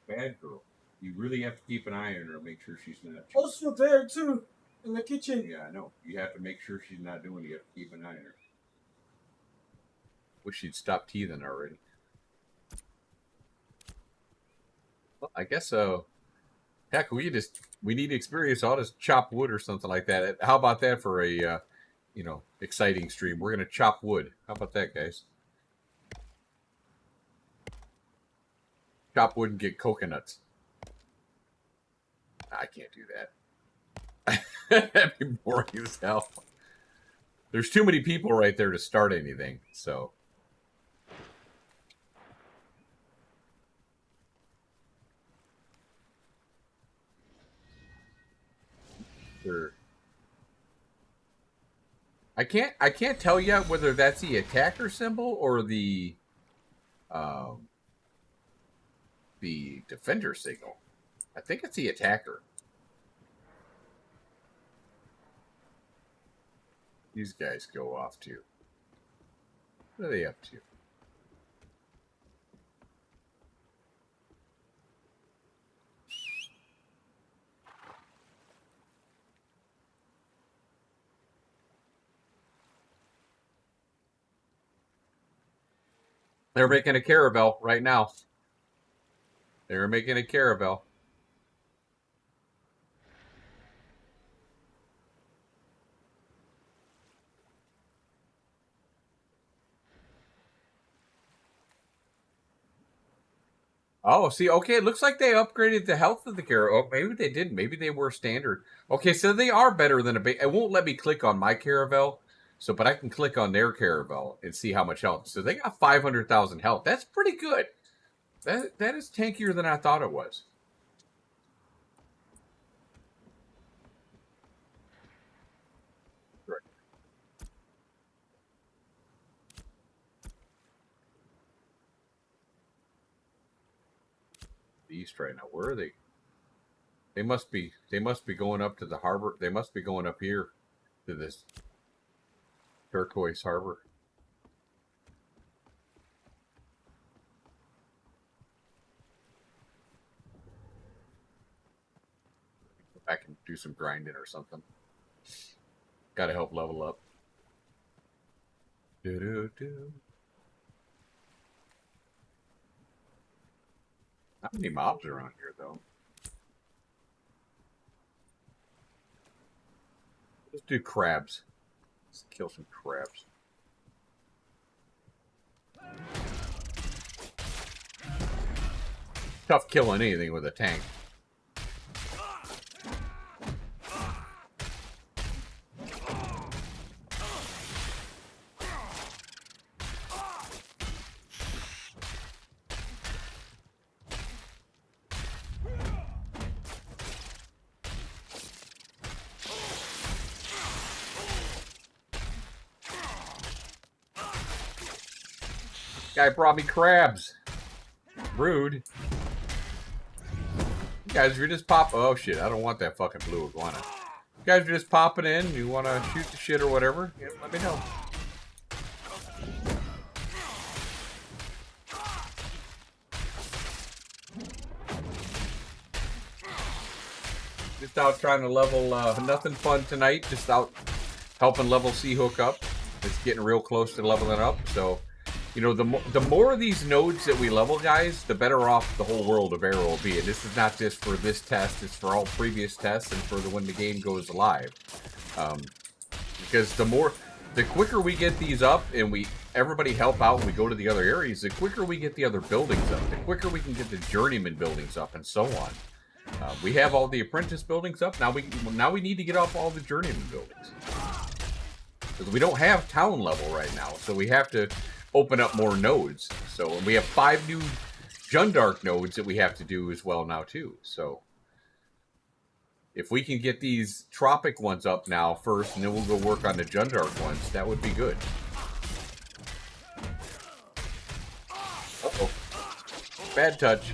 Bad girl. You really have to keep an eye on her, make sure she's not. Also there too, in the kitchen. Yeah, I know. You have to make sure she's not doing it. You have to keep an eye on her. Wish she'd stop teething already. Well, I guess so. Heck, we need experience. I'll just chop wood or something like that. How about that for a you know, exciting stream? We're gonna chop wood. How about that, guys? Chop wood and get coconuts. I can't do that. That'd be boring as hell. There's too many people right there to start anything, so. Sure. I can't tell yet whether that's the attacker symbol or the defender signal. I think it's the attacker. these guys go off to? What are they up to? They're making a caravel right now. They're making a caravel. Oh, see, okay, it looks like they upgraded the health of the caravel. Oh, maybe they didn't. Maybe they were standard. Okay, so they are better than a base. It won't let me click on my caravel, so but I can click on their caravel and see how much health. So they got 500,000 health. That's pretty good. That is tankier than I thought it was. Right. The east right now. Where are they? They must be going up to the harbor. They must be going up here to this turquoise harbor. Go back and do some grinding or something. Got to help level up. Do-do-do. Not many mobs around here, though. Let's do crabs. Let's kill some crabs. Tough killing anything with a tank. Guy brought me crabs. Rude. You guys, you're just pop. Oh shit! I don't want that fucking blue iguana. You guys are just popping in. You want to shoot the shit or whatever? Yeah, let me know. Just out trying to level. Nothing fun tonight. Just out helping level C hook up. It's getting real close to leveling up. So. You know, the more of these nodes that we level, guys, the better off the whole world of Arrow will be. And this is not just for this test; it's for all previous tests and for when the game goes live. Because the quicker we get these up, and everybody help out, and we go to the other areas, the quicker we get the other buildings up, the quicker we can get the journeyman buildings up, and so on. We have all the apprentice buildings up. Now we need to get up all the journeyman buildings because we don't have town level right now, so we have to open up more nodes. So we have 5 new Jundark nodes that we have to do as well now too. So if we can get these tropic ones up now first, and then we'll go work on the Jundark ones, that would be good. Uh-oh. Bad touch.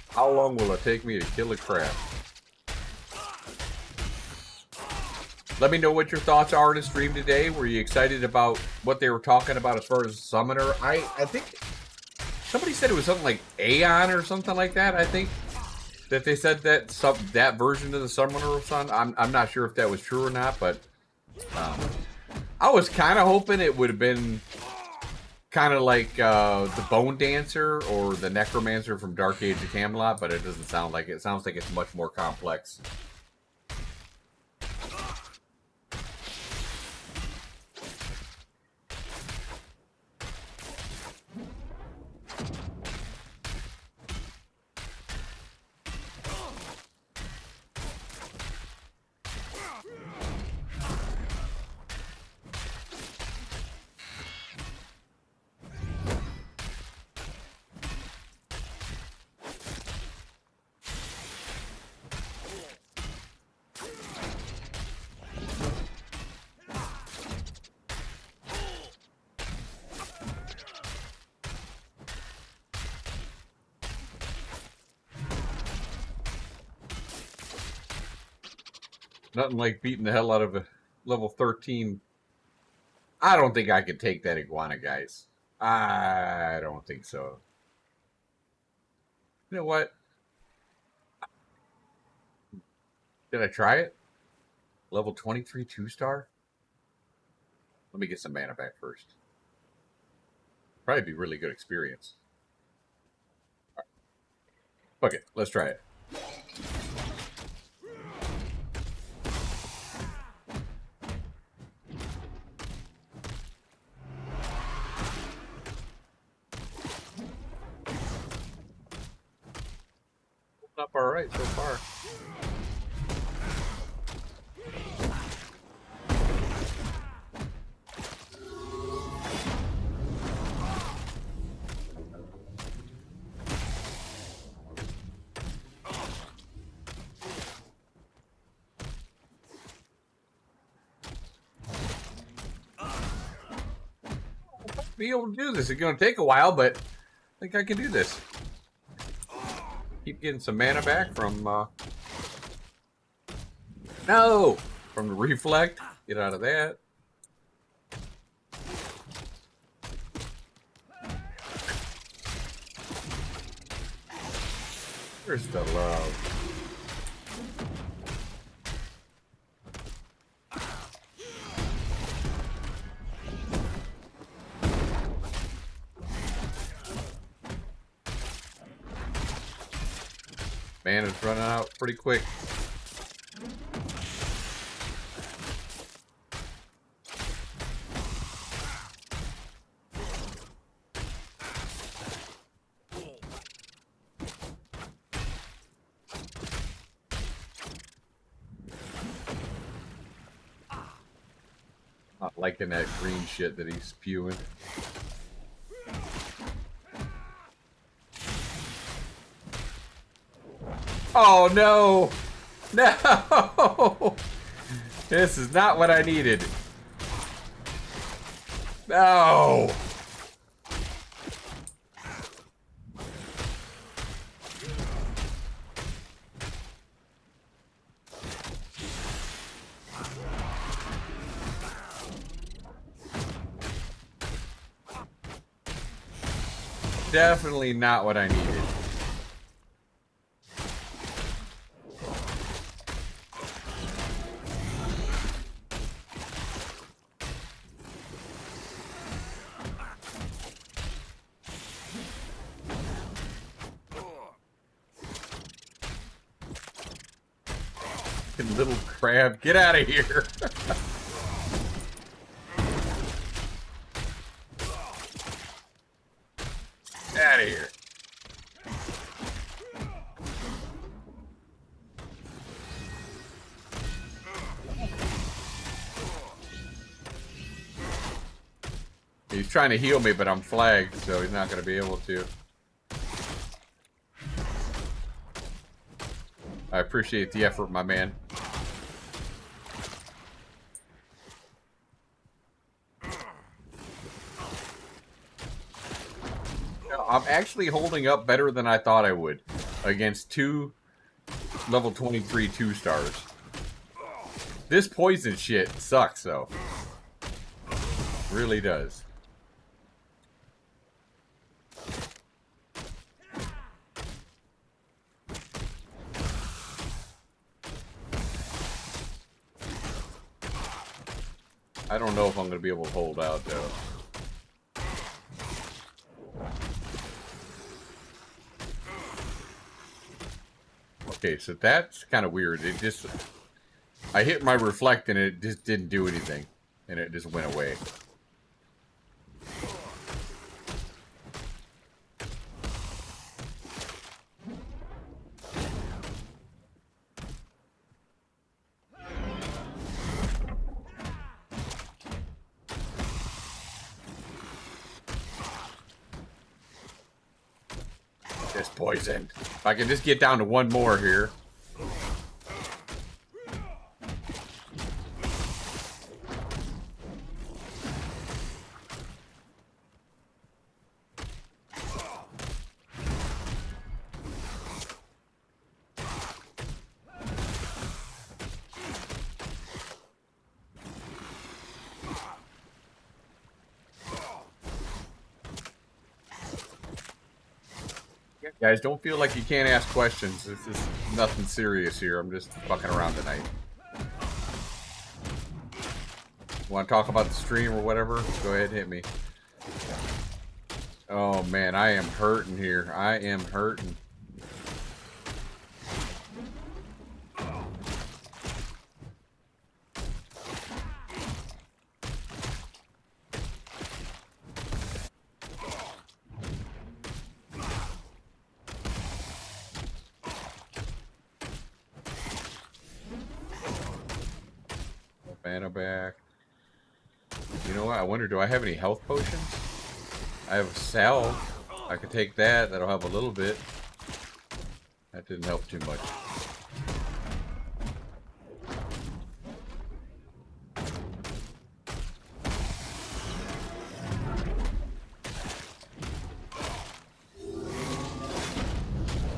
How long will it take me to kill a crab? Let me know what your thoughts are on the stream today. Were you excited about what they were talking about as far as Summoner? I think somebody said it was something like Aeon or something like that. I think that they said that that version of the Summoner was on. I'm not sure if that was true or not, but I was kind of hoping it would have been kind of like the Bone Dancer or the Necromancer from Dark Age of Camelot, but it doesn't sound like it. It sounds like it's much more complex. Nothing like beating the hell out of a level 13. I don't think I could take that iguana, guys. I don't think so. You know what? Did I try it? Level 23 2-star? Let me get some mana back first. Probably be really good experience. Right. Fuck it. Let's try it. Up all right so far. Be able to do this. It's going to take a while, but I think I can do this. Keep getting some mana back from no, from the reflect. Get out of that. Where's the love? Mana's running out pretty quick. Not liking that green shit that he's spewing. Oh no! No! This is not what I needed. No! Definitely not what I needed. Little crab, get out of here. Out of here. He's trying to heal me, but I'm flagged, so he's not going to be able to. I appreciate the effort, my man. I'm actually holding up better than I thought I would against two level 23 2-stars. This poison shit sucks, though. Really does. I don't know if I'm going to be able to hold out, though. Okay, so that's kind of weird. It just... I hit my reflect and it just didn't do anything. And it just went away. This poison. If I can just get down to one more here. Guys, don't feel like you can't ask questions. This is nothing serious here. I'm just fucking around tonight. Want to talk about the stream or whatever? Go ahead, hit me. Oh man, I am hurting here. I am hurting. Mana back. You know what? I wonder, do I have any health potions? I have a salve. I could take that. That'll help a little bit. That didn't help too much.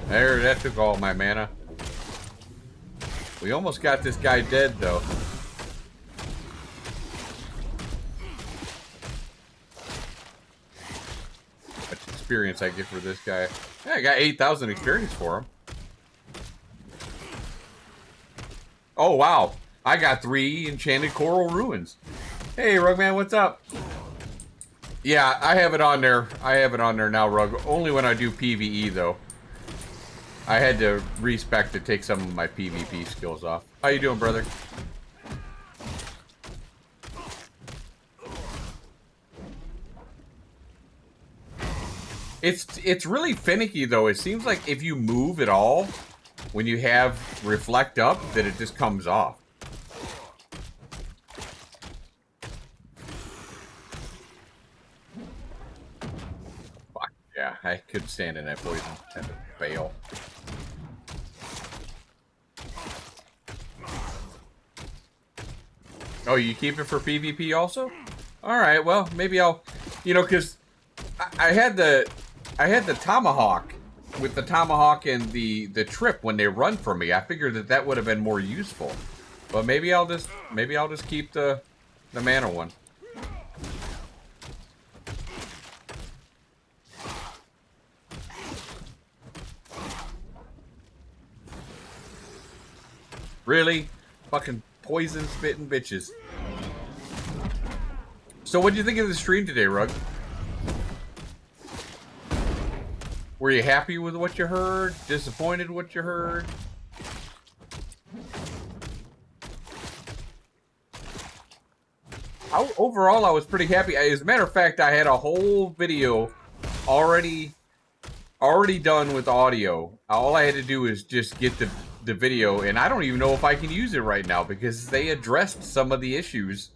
There, that took all my mana. We almost got this guy dead, though. Much experience I get for this guy. Yeah, I got 8,000 experience for him. Oh, wow. I got 3 enchanted coral ruins. Hey, Rugman, what's up? Yeah, I have it on there. I have it on there now, Rug. Only when I do PvE, though. I had to respec to take some of my PvP skills off. How you doing, brother? It's really finicky, though. It seems like if you move at all, when you have reflect up, that it just comes off. Fuck, yeah, I couldn't stand in that poison. I had to bail. Oh, you keep it for PvP also? Alright, well, maybe I'll... You know, because I had the tomahawk. With the tomahawk and the trip when they run for me, I figured that would have been more useful. But maybe I'll just keep the mana one. Really? Fucking poison spitting bitches. So what do you think of the stream today, Rug? Were you happy with what you heard? Disappointed what you heard? Overall, I was pretty happy. As a matter of fact, I had a whole video already done with audio. All I had to do is just get the video, and I don't even know if I can use it right now because they addressed some of the issues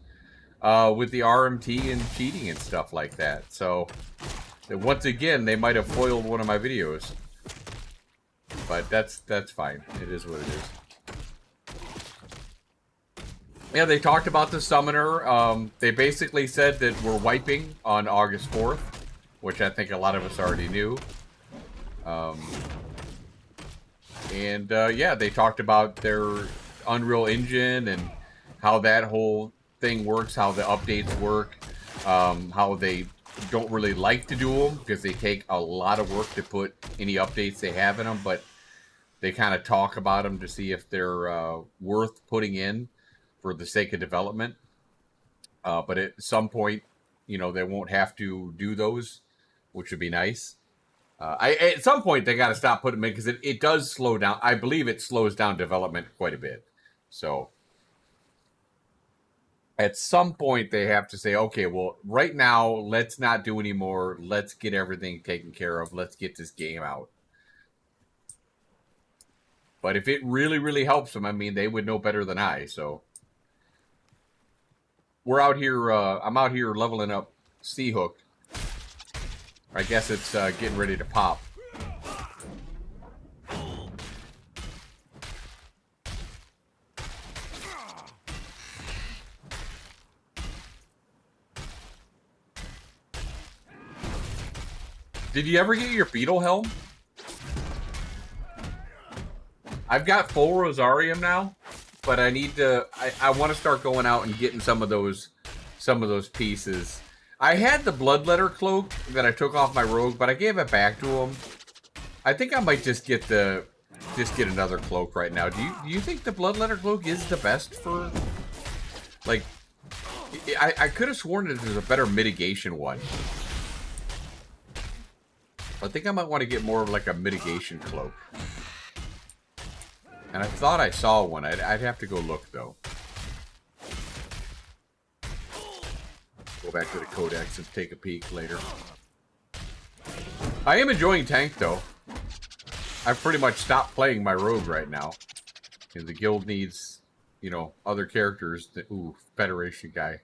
with the RMT and cheating and stuff like that. So once again, they might have foiled one of my videos, but that's fine. It is what it is. Yeah, they talked about the summoner. They basically said that we're wiping on August 4th, which I think a lot of us already knew. Yeah, they talked about their Unreal Engine and how that whole thing works, how the updates work, how they don't really like to do them because they take a lot of work to put any updates they have in them, but they kind of talk about them to see if they're worth putting in for the sake of development. But at some point, you know, they won't have to do those, which would be nice. At some point, they got to stop putting them in because it does slow down. I believe it slows down development quite a bit. So at some point, they have to say, okay, well, right now, let's not do any more. Let's get everything taken care of. Let's get this game out. But if it really, really helps them, I mean, they would know better than I. So we're out here. I'm out here leveling up Seahook. I guess it's getting ready to pop. Did you ever get your beetle helm? I've got full Rosarium now, but I need to. I want to start going out and getting some of those pieces. I had the Bloodletter cloak that I took off my rogue, but I gave it back to him. I think I might just get another cloak right now. Do you think the Bloodletter cloak is the best for, like, I could have sworn that there's a better mitigation one. I think I might want to get more of like a mitigation cloak. And I thought I saw one. I'd have to go look though. Go back to the codex and take a peek later. I am enjoying tank though. I've pretty much stopped playing my rogue right now. And the guild needs, you know, other characters. Ooh, Federation guy.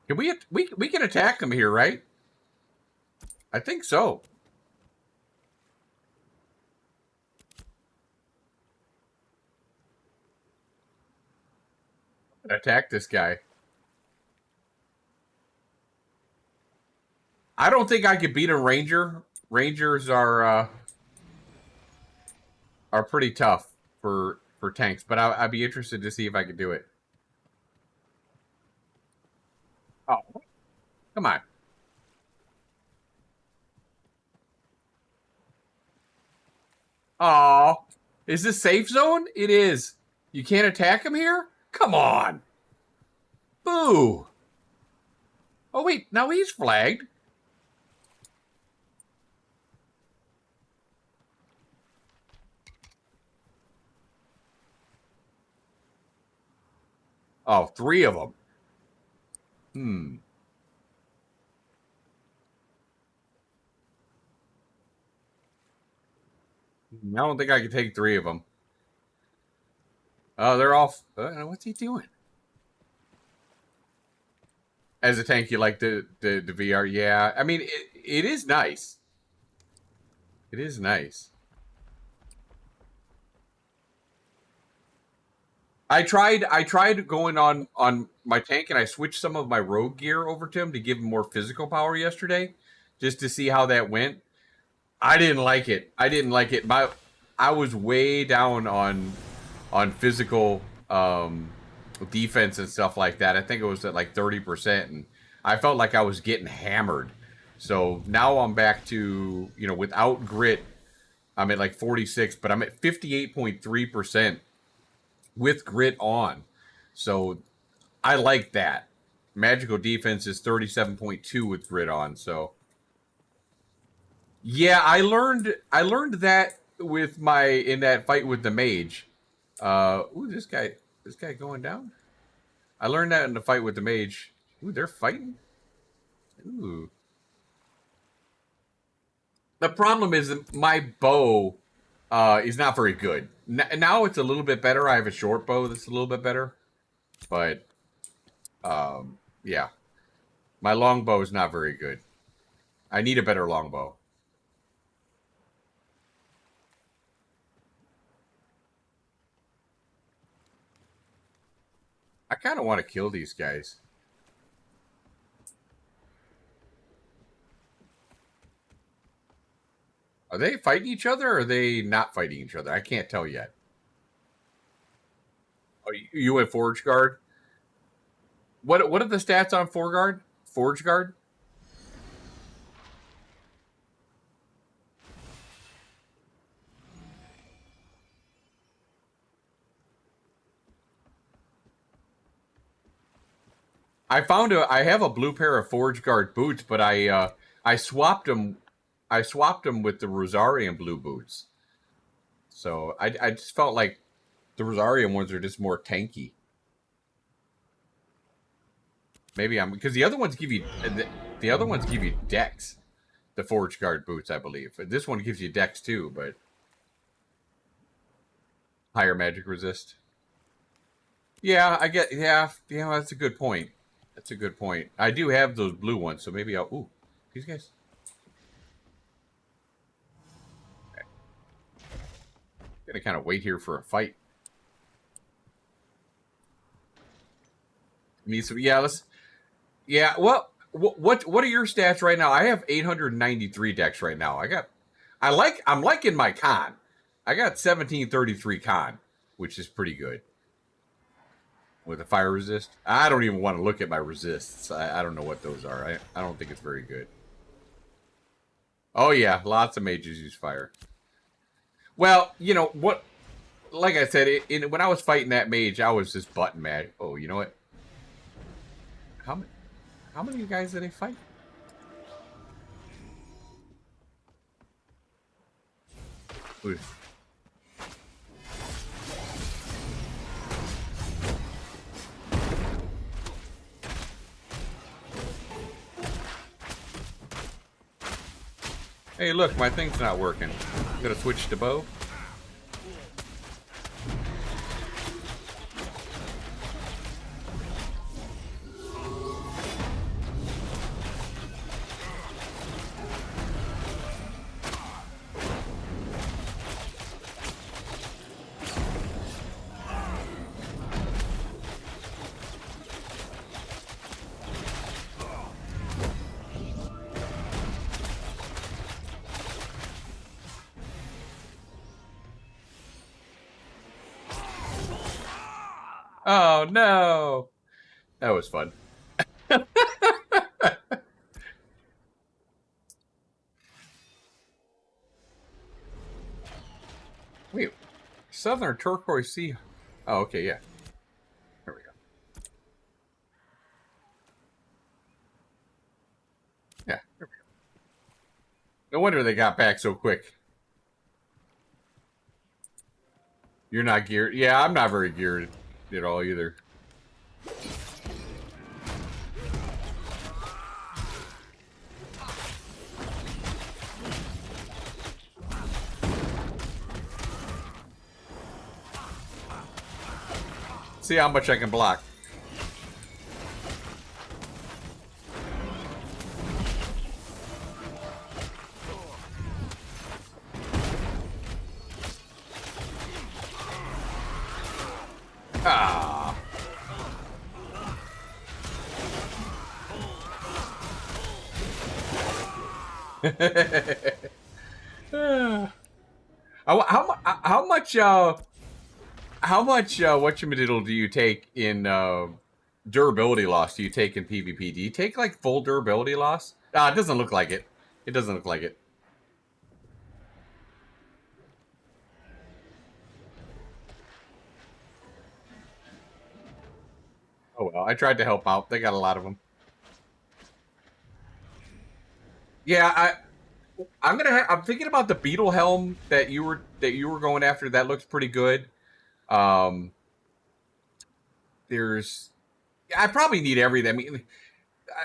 Can we can attack them here, right? I think so. Attack this guy. I don't think I could beat a ranger. Rangers are pretty tough for tanks, but I'd be interested to see if I could do it. Oh, come on. Oh, is this safe zone? It is. You can't attack him here? Come on. Boo. Oh, wait. Now he's flagged. Oh, 3 of them. I don't think I can take 3 of them. Oh, they're off. What's he doing? As a tank, you like the VR? Yeah. I mean, it is nice. It is nice. I tried going on my tank, and I switched some of my rogue gear over to him to give him more physical power yesterday, just to see how that went. I didn't like it. I didn't like it. I was way down on physical defense and stuff like that. I think it was at like 30%, and I felt like I was getting hammered. So now I'm back to, you know, without grit, I'm at like 46, but I'm at 58.3% with grit on. So I like that. Magical defense is 37.2 with grit on. So yeah, I learned that with in that fight with the mage. Ooh, this guy going down. I learned that in the fight with the mage. Ooh, they're fighting. Ooh. The problem is that my bow is not very good. Now it's a little bit better. I have a short bow that's a little bit better. But, yeah. My longbow is not very good. I need a better longbow. I kind of want to kill these guys. Are they fighting each other, or are they not fighting each other? I can't tell yet. Oh, you went Forge Guard? What are the stats on Forge Guard? I have a blue pair of Forge Guard boots, but I swapped them with the Rosarian blue boots. So I just felt like the Rosarian ones are just more tanky. Maybe because the other ones give you dex. The Forge Guard boots, I believe. This one gives you dex too, but higher magic resist. Yeah, I get. Yeah, that's a good point. That's a good point. I do have those blue ones, so maybe I'll. Ooh, these guys. Okay. Gonna kind of wait here for a fight. Need some. Yeah, let's. Yeah. Well, what are your stats right now? I have 893 dex right now. I'm liking my con. I got 1733 con, which is pretty good. With a fire resist? I don't even want to look at my resists. I don't know what those are. I don't think it's very good. Oh yeah, lots of mages use fire. Well, you know what? Like I said, when I was fighting that mage, I was just button mad. Oh, you know what? How many? How many guys did they fight? Ooh. Hey, look, my thing's not working. I'm gonna switch to bow. Oh no, that was fun. Wait, Southern Turquoise Sea. Oh, okay, yeah. There we go. Yeah, there we go. No wonder they got back so quick. You're not geared. Yeah, I'm not very geared at all either. See how much I can block. Ah. How much whatchamadiddle do you take in durability loss? Do you take in PvP? Do you take like full durability loss? Ah, it doesn't look like it. It doesn't look like it. Oh well, I tried to help out. They got a lot of them. Yeah, I'm thinking about the beetle helm that you were going after. That looks pretty good. Um, there's I probably need everything. I mean,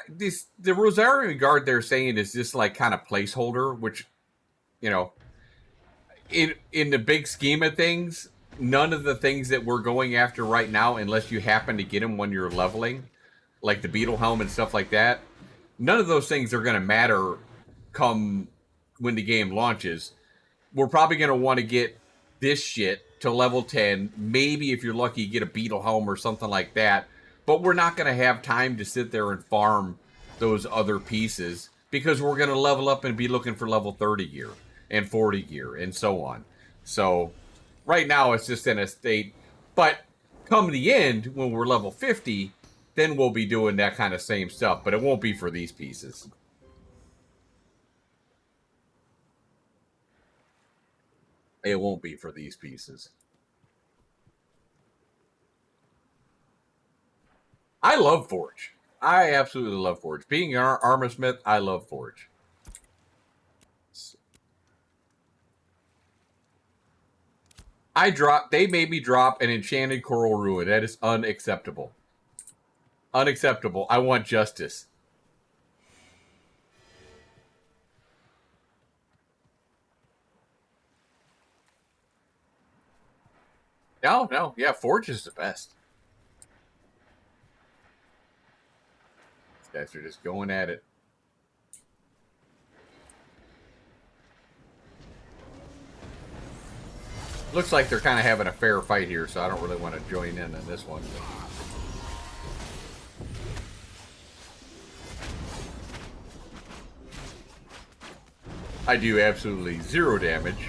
this the Rosarian Guard they're saying is just like kind of placeholder, which you know, in the big scheme of things, none of the things that we're going after right now, unless you happen to get them when you're leveling, like the beetle helm and stuff like that, none of those things are going to matter come when the game launches. We're probably going to want to get this shit to level 10. Maybe if you're lucky, get a beetle helm or something like that. But we're not going to have time to sit there and farm those other pieces because we're going to level up and be looking for level 30 gear and 40 gear and so on. So right now it's just in a state. But come the end, when we're level 50, then we'll be doing that kind of same stuff. But it won't be for these pieces. It won't be for these pieces. I love Forge. I absolutely love Forge. Being an armor smith, I love Forge. They made me drop an enchanted coral ruin. That is unacceptable. Unacceptable. I want justice. No, no. Yeah, Forge is the best. These guys are just going at it. Looks like they're kind of having a fair fight here, so I don't really want to join in on this one. I do absolutely 0 damage.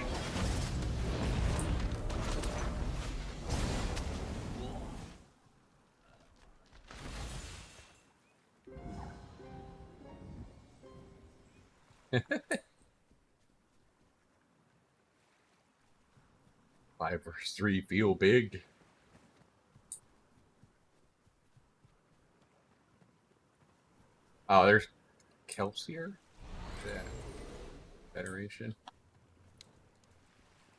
5 vs 3 feel big. Oh, there's Kelsier. Yeah. Federation.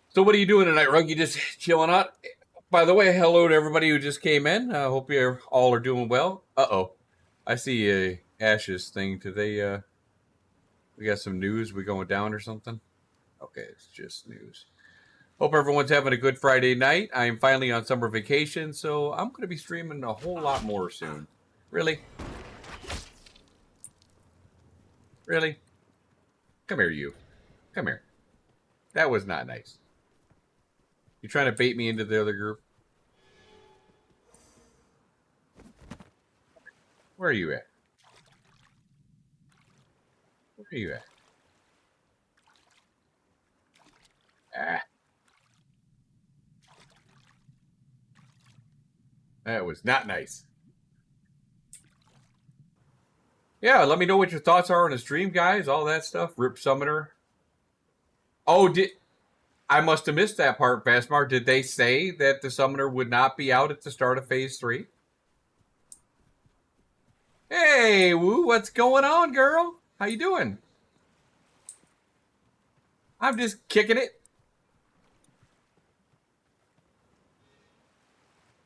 So what are you doing tonight, Rug? You just chilling out? By the way, hello to everybody who just came in. I hope you all are doing well. Uh-oh. I see a Ash's thing. Today, we got some news. We going down or something? Okay, it's just news. Hope everyone's having a good Friday night. I am finally on summer vacation, so I'm going to be streaming a whole lot more soon. Really? Really? Come here, you. Come here. That was not nice. You trying to bait me into the other group? Where are you at? Where are you at? Ah. That was not nice. Yeah, let me know what your thoughts are on the stream, guys. All that stuff. Rip Summoner. Oh, I must have missed that part, Fastmar. Did they say that the Summoner would not be out at the start of Phase 3? Hey, Woo, what's going on, girl? How you doing? I'm just kicking it.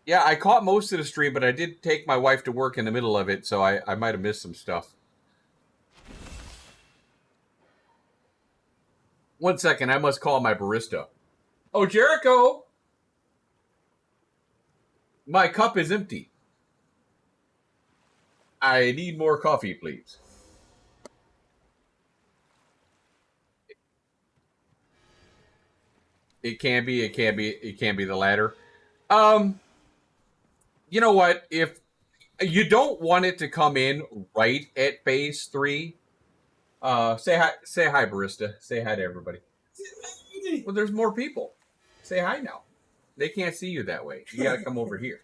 Yeah, I caught most of the stream, but I did take my wife to work in the middle of it, so I might have missed some stuff. 1 second, I must call my barista. Oh, Jericho! My cup is empty. I need more coffee, please. It can be the latter. You know what? If you don't want it to come in right at Phase 3, say hi, barista. Say hi to everybody. Well, there's more people. Say hi now. They can't see you that way. You gotta come over here.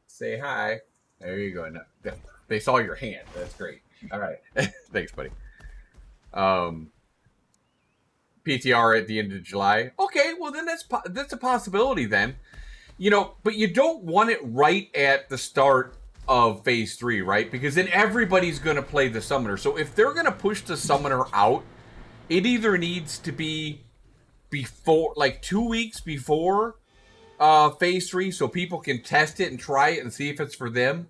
Say hi. There you go. No, they saw your hand. That's great. All right. Thanks, buddy. PTR at the end of July. Okay, well then that's a possibility then. You know, but you don't want it right at the start of Phase 3, right? Because then everybody's going to play the Summoner. So if they're going to push the Summoner out, it either needs to be before, like 2 weeks before Phase 3, so people can test it and try it and see if it's for them,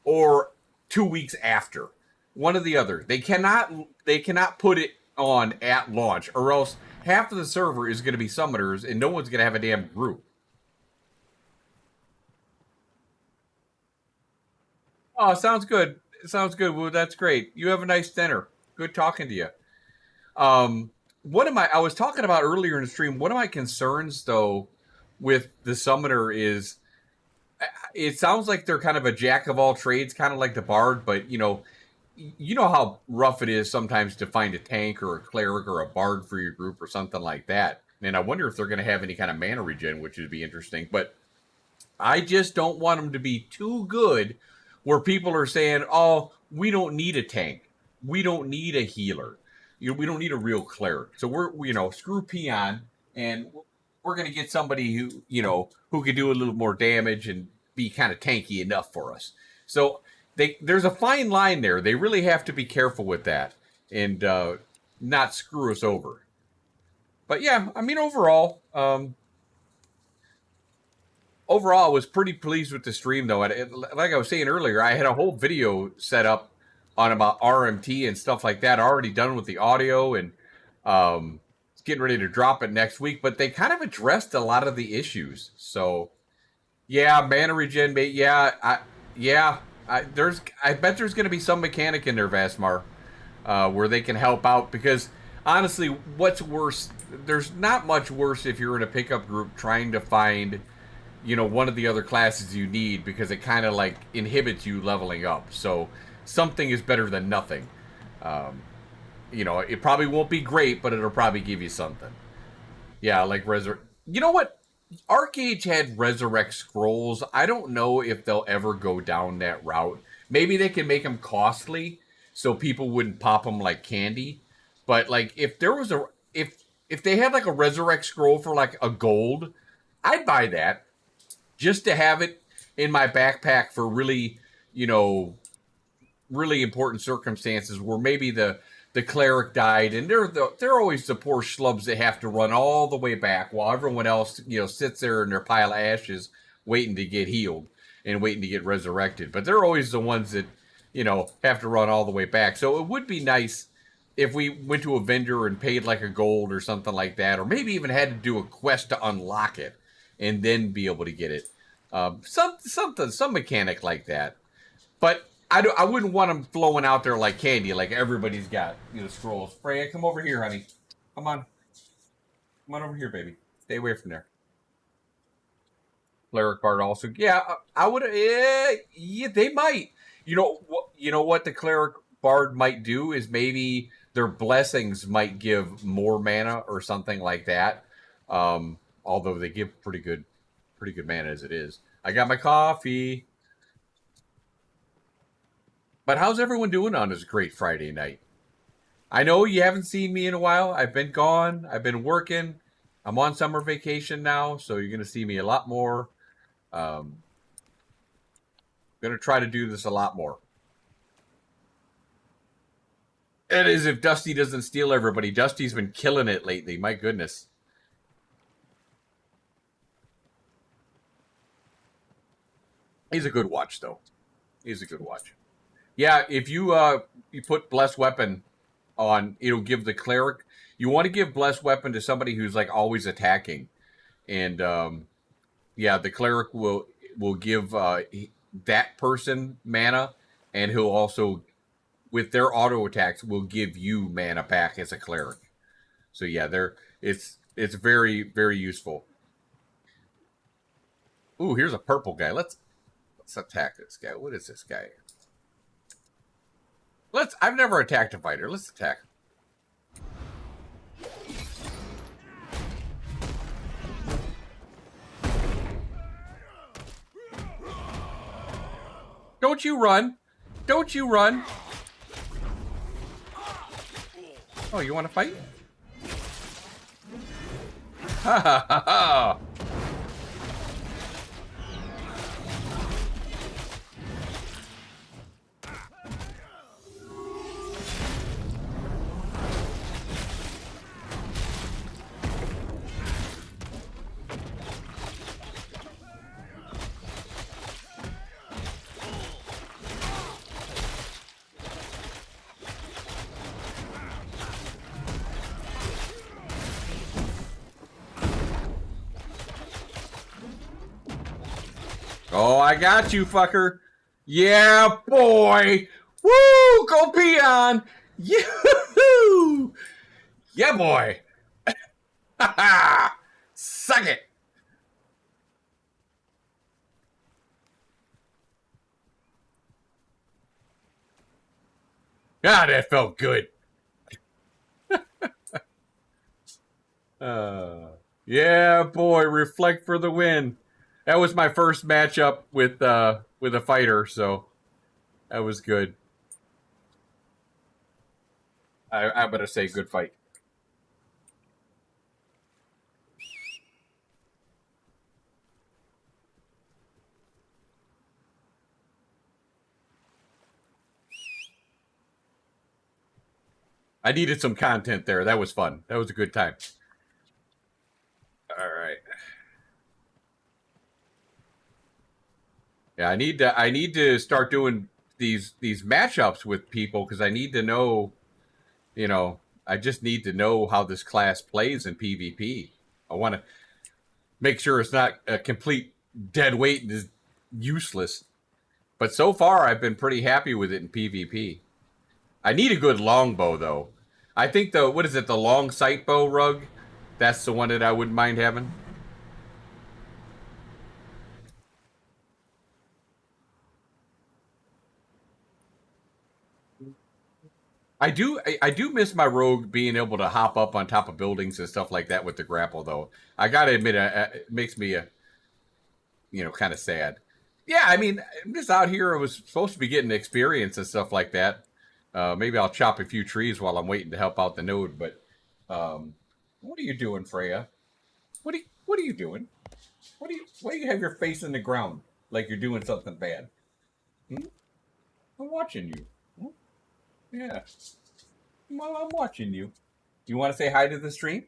or 2 weeks after. One or the other. They cannot put it on at launch, or else half of the server is going to be Summoners and no one's going to have a damn group. Oh, sounds good. Sounds good. Well, that's great. You have a nice dinner. Good talking to you. I was talking about earlier in the stream, one of my concerns, though, with the Summoner is it sounds like they're kind of a jack of all trades, kind of like the Bard, but, you know how rough it is sometimes to find a tank or a cleric or a Bard for your group or something like that. And I wonder if they're going to have any kind of mana regen, which would be interesting. But I just don't want them to be too good where people are saying, oh, we don't need a tank. We don't need a healer. We don't need a real cleric. So we're screw Peon, and we're going to get somebody who could do a little more damage and be kind of tanky enough for us. So there's a fine line there. They really have to be careful with that and not screw us over. But yeah, I mean, overall, I was pretty pleased with the stream, though. Like I was saying earlier, I had a whole video set up on about RMT and stuff like that, already done with the audio, and it's getting ready to drop it next week. But they kind of addressed a lot of the issues. So, yeah, mana regen, I bet there's going to be some mechanic in there, Vasmar, where they can help out. Because honestly, what's worse? There's not much worse if you're in a pickup group trying to find one of the other classes you need, because it kind of like inhibits you leveling up. So something is better than nothing. It probably won't be great, but it'll probably give you something. Yeah, like You know what? Arcage had Resurrect Scrolls. I don't know if they'll ever go down that route. Maybe they can make them costly so people wouldn't pop them like candy. But like if if they had like a resurrect scroll for like a gold, I'd buy that just to have it in my backpack for really, you know, really important circumstances where maybe the cleric died, and they're always the poor schlubs that have to run all the way back while everyone else, you know, sits there in their pile of ashes waiting to get healed and waiting to get resurrected. But they're always the ones that, you know, have to run all the way back. So it would be nice if we went to a vendor and paid like a gold or something like that, or maybe even had to do a quest to unlock it and then be able to get it. Some mechanic like that. But I wouldn't want them flowing out there like candy, like everybody's got, you know, scrolls. Freya, come over here, honey. Come on. Come on over here, baby. Stay away from there. Cleric Bard also. Yeah, I would. Yeah, they might. You know what the Cleric Bard might do is maybe their blessings might give more mana or something like that. Although they give pretty good mana as it is. I got my coffee. But how's everyone doing on this great Friday night? I know you haven't seen me in a while. I've been gone. I've been working. I'm on summer vacation now, so you're going to see me a lot more. Going to try to do this a lot more. It is if Dusty doesn't steal everybody. Dusty's been killing it lately. My goodness. He's a good watch, though. He's a good watch. Yeah, if you put Blessed Weapon on, it'll give the cleric. You want to give Blessed Weapon to somebody who's like always attacking, and yeah, the cleric will give that person mana, and he'll also, with their auto attacks, will give you mana back as a cleric. So yeah, it's very, very useful. Ooh, here's a purple guy. Let's attack this guy. What is this guy? I've never attacked a fighter. Let's attack. Don't you run. Don't you run. Oh, you want to fight? Ha ha ha ha. Oh, I got you, fucker. Yeah, boy. Woo! Go peon. Yoo-hoo! Yeah, boy. Ha ha! Suck it. God, that felt good. Yeah, boy. Reflect for the win. That was my first matchup with a fighter, so that was good. I'm gonna say good fight. I needed some content there. That was fun. That was a good time. All right. Yeah, I need to start doing these matchups with people because I need to know, you know, I just need to know how this class plays in PvP. I want to make sure it's not a complete dead weight and is useless. But so far, I've been pretty happy with it in PvP. I need a good longbow, though. I think what is it, the long sight bow rug? That's the one that I wouldn't mind having. I do miss my rogue being able to hop up on top of buildings and stuff like that with the grapple, though. I gotta admit, it makes me, kind of sad. Yeah, I mean, I'm just out here. I was supposed to be getting experience and stuff like that. Maybe I'll chop a few trees while I'm waiting to help out the node, but What are you doing, Freya? What are you doing? Why do you have your face in the ground like you're doing something bad? Hmm? I'm watching you. Hmm? Yeah. Well, I'm watching you. You want to say hi to the stream?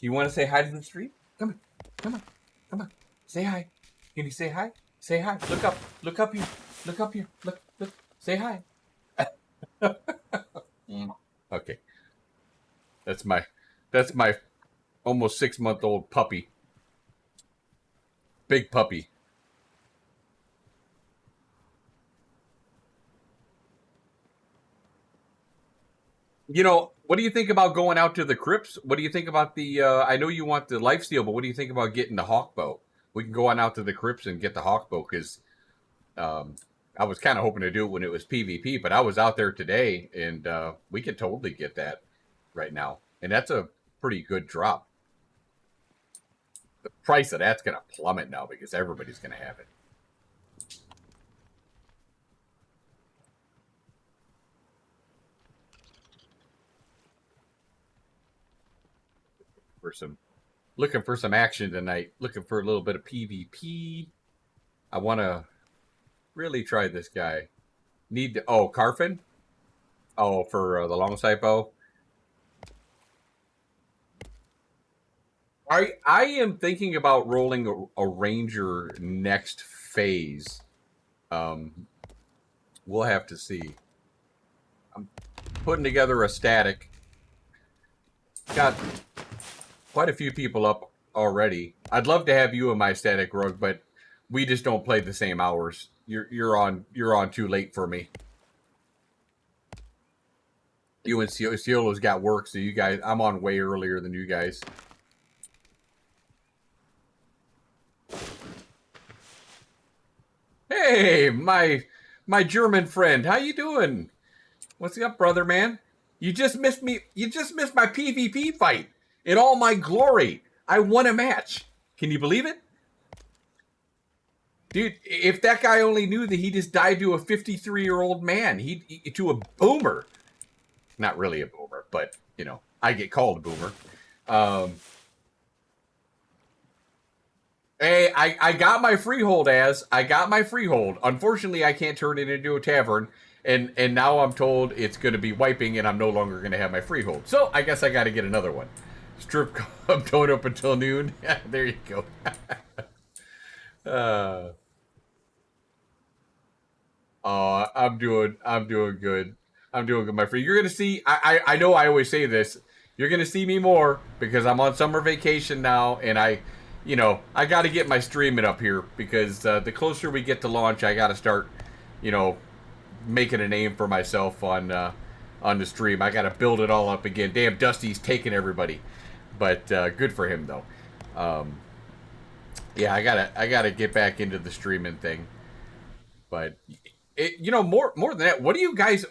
You want to say hi to the stream? Come on. Come on. Come on. Say hi. Can you say hi? Say hi. Look up. Look up here. Look up here. Look. Say hi. Mm. Okay. That's my almost 6-month-old puppy. Big puppy. What do you think about going out to the crypts? What do you think about the? I know you want the lifesteal, but what do you think about getting the hawk bow? We can go on out to the crypts and get the hawk bow because um, I was kind of hoping to do it when it was PvP, but I was out there today and we could totally get that right now, and that's a pretty good drop. The price of that's going to plummet now because everybody's going to have it. Looking for some action tonight. Looking for a little bit of PvP. I want to really try this guy. Carfin? Oh, for the long sight bow. I am thinking about rolling a ranger next phase. We'll have to see. I'm putting together a static. Got quite a few people up already. I'd love to have you in my static, Rogue, but we just don't play the same hours. You're on too late for me. You and Ciolo's got work, so you guys, I'm on way earlier than you guys. Hey, my German friend, how you doing? What's up, brother man? You just missed me. You just missed my PvP fight in all my glory. I won a match. Can you believe it? Dude, if that guy only knew that he just died to a 53-year-old man, to a boomer. Not really a boomer, but, I get called a boomer. Hey, I got my freehold, I got my freehold. Unfortunately, I can't turn it into a tavern, and now I'm told it's going to be wiping, and I'm no longer going to have my freehold. So I guess I got to get another one. Strip club don't up until noon. There you go. I'm doing good. I'm doing good, my friend. You're gonna see. I know I always say this. You're gonna see me more because I'm on summer vacation now, and I got to get my streaming up here because the closer we get to launch, I got to start, making a name for myself on the stream. I got to build it all up again. Damn, Dusty's taking everybody, but good for him though. Yeah, I gotta get back into the streaming thing. But more than that, what do you guys,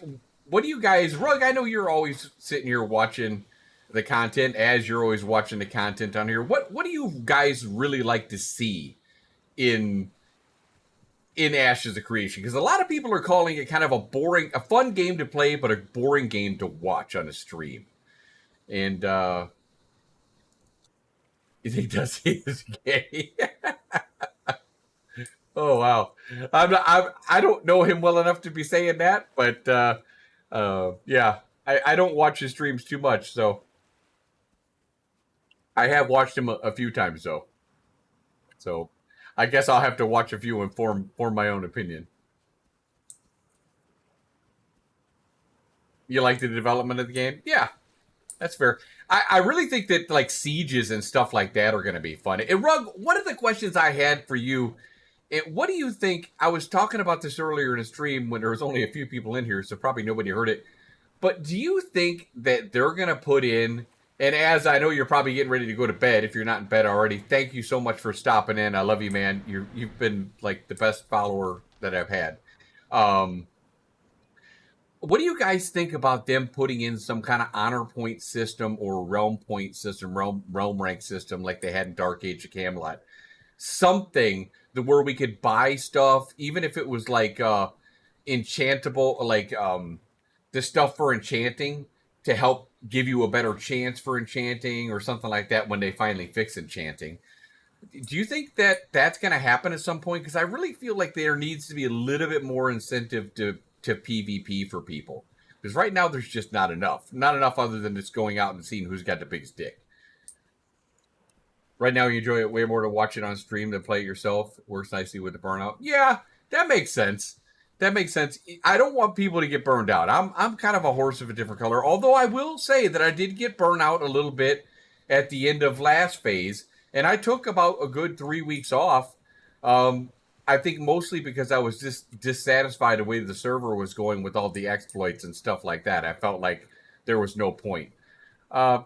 Rug? I know you're always sitting here watching the content as you're always watching the content on here. What do you guys really like to see in Ashes of Creation? Because a lot of people are calling it kind of a fun game to play, but a boring game to watch on a stream. And you think Dusty is gay? Oh wow, I don't know him well enough to be saying that, but yeah, I don't watch his streams too much, so I have watched him a few times though. So I guess I'll have to watch a few and form my own opinion. You like the development of the game? Yeah, that's fair. I really think that like sieges and stuff like that are going to be fun. And Rug, one of the questions I had for you. What do you think? I was talking about this earlier in a stream when there was only a few people in here, so probably nobody heard it. But do you think that they're going to put in, and as I know you're probably getting ready to go to bed, if you're not in bed already, thank you so much for stopping in. I love you, man. You've been like the best follower that I've had. What do you guys think about them putting in some kind of honor point system or realm point system, realm rank system like they had in Dark Age of Camelot? Something where we could buy stuff, even if it was like enchantable, like the stuff for enchanting to help give you a better chance for enchanting or something like that when they finally fix enchanting. Do you think that that's going to happen at some point? Because I really feel like there needs to be a little bit more incentive to PvP for people. Because right now there's just not enough. Not enough other than just going out and seeing who's got the biggest dick. Right now you enjoy it way more to watch it on stream than play it yourself. Works nicely with the burnout. Yeah, that makes sense. That makes sense. I don't want people to get burned out. I'm kind of a horse of a different color. Although I will say that I did get burned out a little bit at the end of last phase, and I took about a good 3 weeks off. Um, I think mostly because I was just dissatisfied the way the server was going with all the exploits and stuff like that. I felt like there was no point.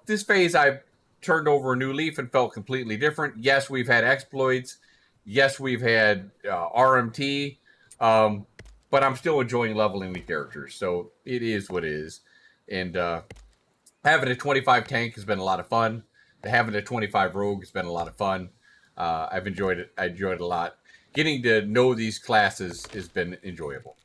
This phase, I've turned over a new leaf and felt completely different. Yes, we've had exploits. Yes, we've had RMT. But I'm still enjoying leveling the characters. So it is what it is. And having a 25 tank has been a lot of fun. Having a 25 rogue has been a lot of fun. I've enjoyed it. I enjoyed it a lot. Getting to know these classes has been enjoyable.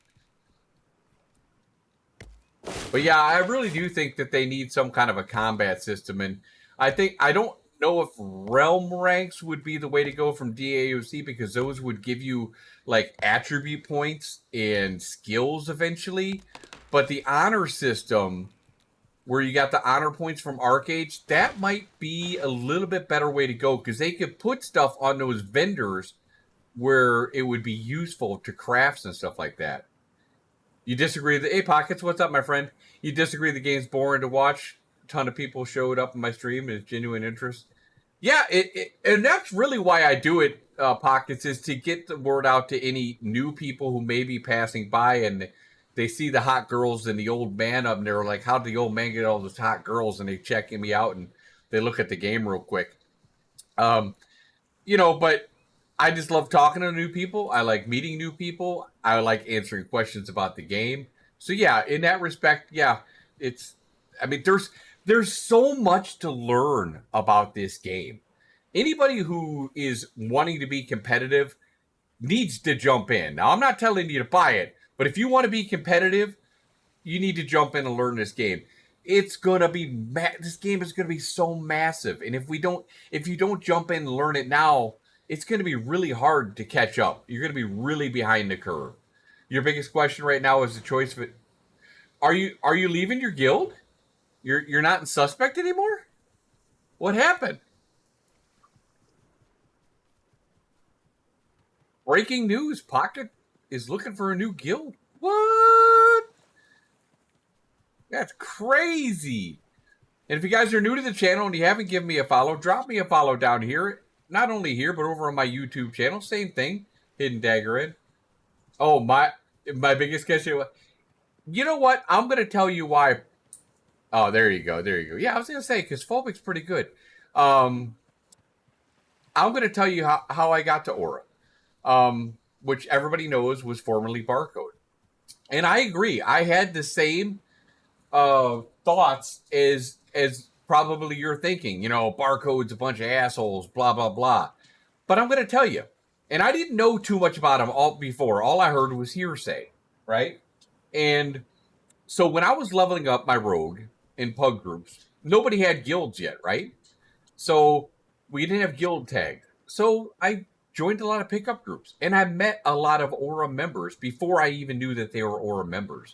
But yeah, I really do think that they need some kind of a combat system. And I don't know if realm ranks would be the way to go from DAOC, because those would give you like attribute points and skills eventually. But the honor system, where you got the honor points from Arcage, that might be a little bit better way to go, because they could put stuff on those vendors where it would be useful to crafts and stuff like that. You disagree with hey Pockets, what's up, my friend? You disagree the game's boring to watch? A ton of people showed up in my stream. There's genuine interest. Yeah, and that's really why I do it, Pockets, is to get the word out to any new people who may be passing by and they see the hot girls and the old man up, and they're like, how did the old man get all those hot girls? And they checking me out and they look at the game real quick. But I just love talking to new people. I like meeting new people. I like answering questions about the game. So yeah, in that respect, yeah, there's so much to learn about this game. Anybody who is wanting to be competitive needs to jump in. Now, I'm not telling you to buy it, but if you want to be competitive, you need to jump in and learn this game. It's gonna be this game is gonna be so massive, and if you don't jump in and learn it now, it's going to be really hard to catch up. You're going to be really behind the curve. Your biggest question right now is the choice of it. Are you leaving your guild? You're not in suspect anymore? What happened? Breaking news, Pocket is looking for a new guild. What? That's crazy. And if you guys are new to the channel and you haven't given me a follow, drop me a follow down here. Not only here, but over on my YouTube channel. Same thing. Hidden Dagger in. Oh, my biggest question. You know what? I'm going to tell you why. Oh, there you go. There you go. Yeah, I was going to say, because Phobic's pretty good. I'm going to tell you how I got to Aura. Which everybody knows was formerly Barcode. And I agree. I had the same thoughts as probably you're thinking, Barcode's a bunch of assholes, blah, blah, blah. But I'm going to tell you, and I didn't know too much about him before. All I heard was hearsay, right? And so when I was leveling up my rogue in pug groups, nobody had guilds yet, right? So we didn't have guild tags. So I joined a lot of pickup groups, and I met a lot of Aura members before I even knew that they were Aura members.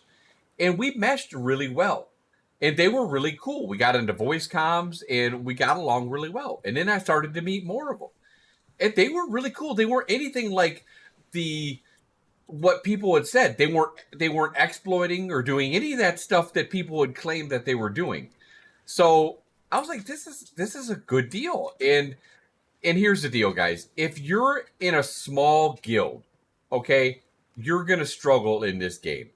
And we meshed really well. And they were really cool. We got into voice comms and we got along really well. And then I started to meet more of them. And they were really cool. They weren't anything like what people had said. They weren't exploiting or doing any of that stuff that people had claimed that they were doing. So I was like, this is a good deal. And here's the deal, guys. If you're in a small guild, okay, you're gonna struggle in this game.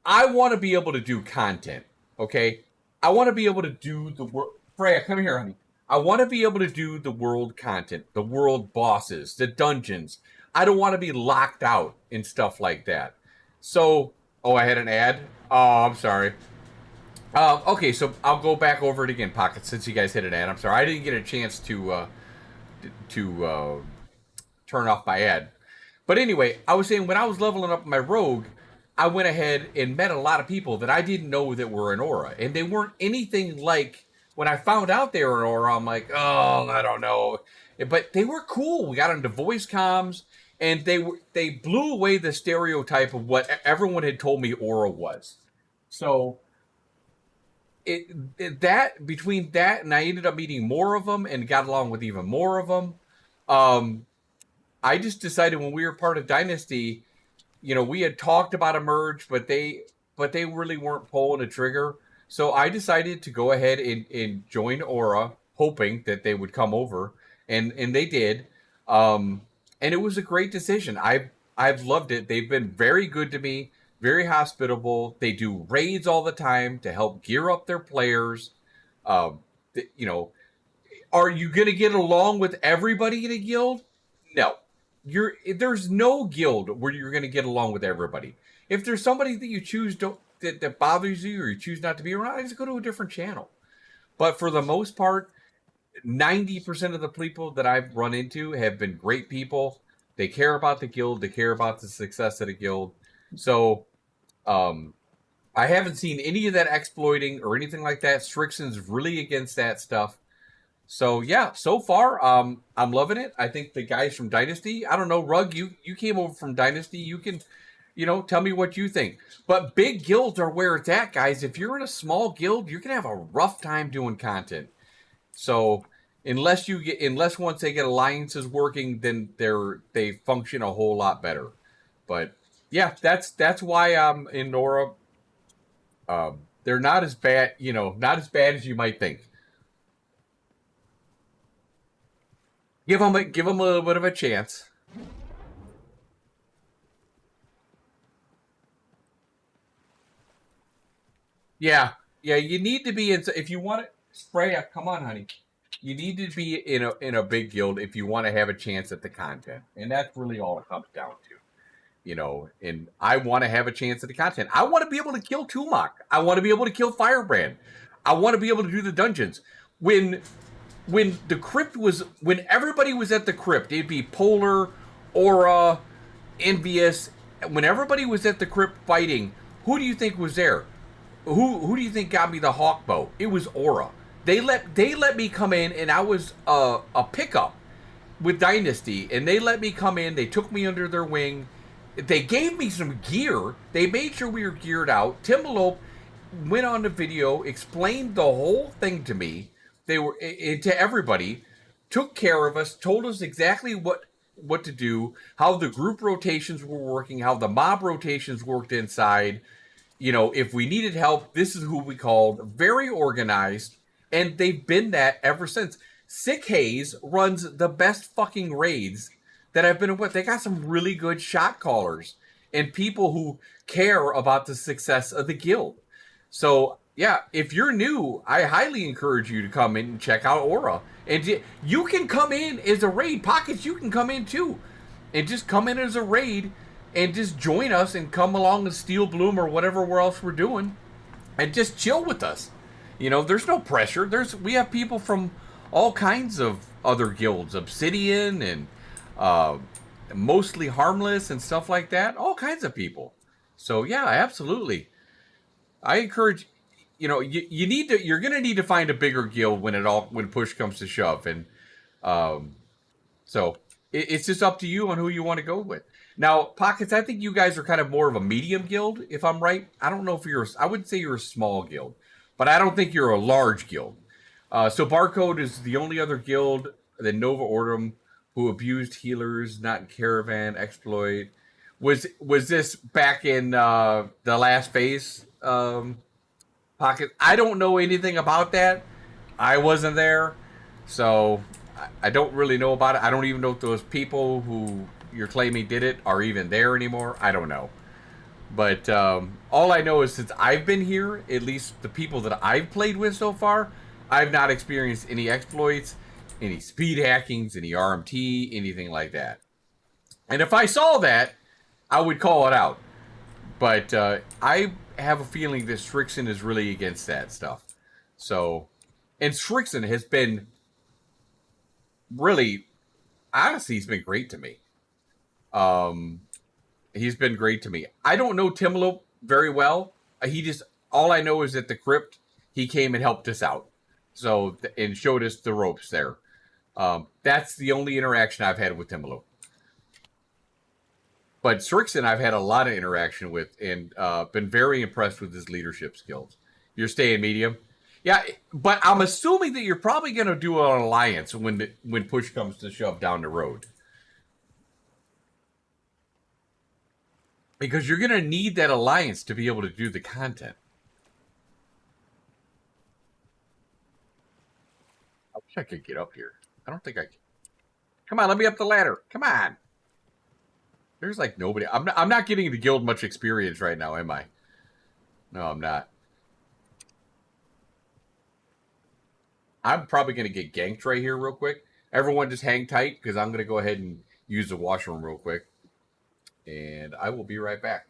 I want to be able to do content. Okay, I want to be able to do the world. Freya, come here, honey. I want to be able to do the world content, the world bosses, the dungeons. I don't want to be locked out and stuff like that. So, I had an ad. Oh, I'm sorry. Okay, so I'll go back over it again, Pocket, since you guys hit an ad. I'm sorry, I didn't get a chance to turn off my ad. But anyway, I was saying when I was leveling up my rogue, I went ahead and met a lot of people that I didn't know that were in Aura, and they weren't anything like when I found out they were in Aura. I'm like, oh, I don't know, but they were cool. We got into voice comms, and they blew away the stereotype of what everyone had told me Aura was. So that between that and I ended up meeting more of them and got along with even more of them. Um, I just decided when we were part of Dynasty, we had talked about a merge, but they really weren't pulling a trigger. So I decided to go ahead and join Aura, hoping that they would come over, and they did. Um, and it was a great decision. I've loved it. They've been very good to me, very hospitable. They do raids all the time to help gear up their players. Um, th- you know, are you going to get along with everybody in a guild? No. There's no guild where you're going to get along with everybody. If there's somebody that you choose that bothers you or you choose not to be around, just go to a different channel. But for the most part, 90% of the people that I've run into have been great people. They care about the guild, they care about the success of the guild. So, um, I haven't seen any of that exploiting or anything like that. Strixon's really against that stuff. So yeah, so far, I'm loving it. I think the guys from Dynasty, I don't know, Rug, you came over from Dynasty. You can, tell me what you think. But big guilds are where it's at, guys. If you're in a small guild, you're gonna have a rough time doing content. So unless once they get alliances working, then they function a whole lot better. But yeah, that's why I'm in Nora. They're not as bad, not as bad as you might think. Give them a little bit of a chance. Yeah, yeah. You need to be in if you want to spray. Come on, honey. You need to be in a big guild if you want to have a chance at the content, and that's really all it comes down to. And I want to have a chance at the content. I want to be able to kill Tumok. I want to be able to kill Firebrand. I want to be able to do the dungeons. When when everybody was at the crypt, it'd be Polar, Aura, Envious. When everybody was at the crypt fighting, who do you think was there? Who do you think got me the hawk bow? It was Aura. They let me come in, and I was a pickup with Dynasty, and they let me come in. They took me under their wing. They gave me some gear. They made sure we were geared out. Timberlope went on the video, explained the whole thing to me. They were to everybody, took care of us, told us exactly what to do, how the group rotations were working, how the mob rotations worked inside. If we needed help, this is who we called. Very organized, and they've been that ever since. Sick Haze runs the best fucking raids that I've been with. They got some really good shot callers and people who care about the success of the guild. So yeah, if you're new, I highly encourage you to come in and check out Aura. And you can come in as a raid. Pockets, you can come in too. And just come in as a raid and just join us and come along with Steel Bloom or whatever else we're doing and just chill with us. There's no pressure. We have people from all kinds of other guilds, Obsidian and uh, mostly Harmless and stuff like that. All kinds of people. So yeah, absolutely. I encourage. You need to. You're gonna need to find a bigger guild when push comes to shove, and um, so it's just up to you on who you want to go with. Now, Pockets, I think you guys are kind of more of a medium guild, if I'm right. I don't know if I would say you're a small guild, but I don't think you're a large guild. So Barcode is the only other guild than Nova Order who abused healers, not in Caravan, exploit. Was this back in the last phase, Pocket? I don't know anything about that. I wasn't there, so I don't really know about it. I don't even know if those people who you're claiming did it are even there anymore. I don't know. But all I know is since I've been here, at least the people that I've played with so far, I've not experienced any exploits, any speed hackings, any RMT, anything like that. And if I saw that, I would call it out. But I have a feeling that Strixon is really against that stuff. So, and Strixon has been really, honestly, he's been great to me. Um, He's been great to me. I don't know Timlo very well. He just, all I know is that the crypt, he came and helped us out. So, and showed us the ropes there. That's the only interaction I've had with Timlo. But Strixon, I've had a lot of interaction with and been very impressed with his leadership skills. You're staying medium? Yeah, but I'm assuming that you're probably going to do an alliance when push comes to shove down the road. Because you're going to need that alliance to be able to do the content. I wish I could get up here. I don't think I can. Come on, let me up the ladder. Come on. There's like nobody. I'm not getting the guild much experience right now, am I? No, I'm not. I'm probably going to get ganked right here real quick. Everyone just hang tight because I'm going to go ahead and use the washroom real quick. And I will be right back.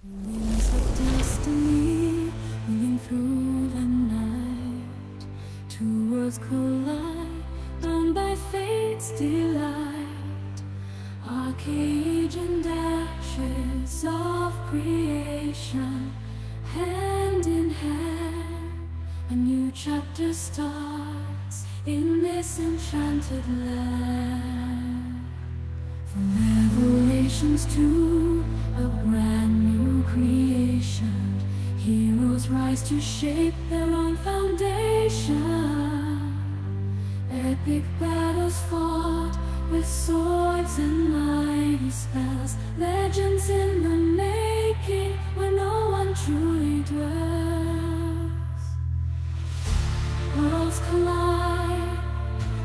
Wings of destiny, moving through the night. Two worlds collide, bound by fate's delight. Arcade and ashes of creation, hand in hand, a new chapter starts in this enchanted land. From revelations to a brand new creation, heroes rise to shape their own foundation. Epic battles fought with swords and mighty spells, legends in the making where no one truly dwells. Worlds collide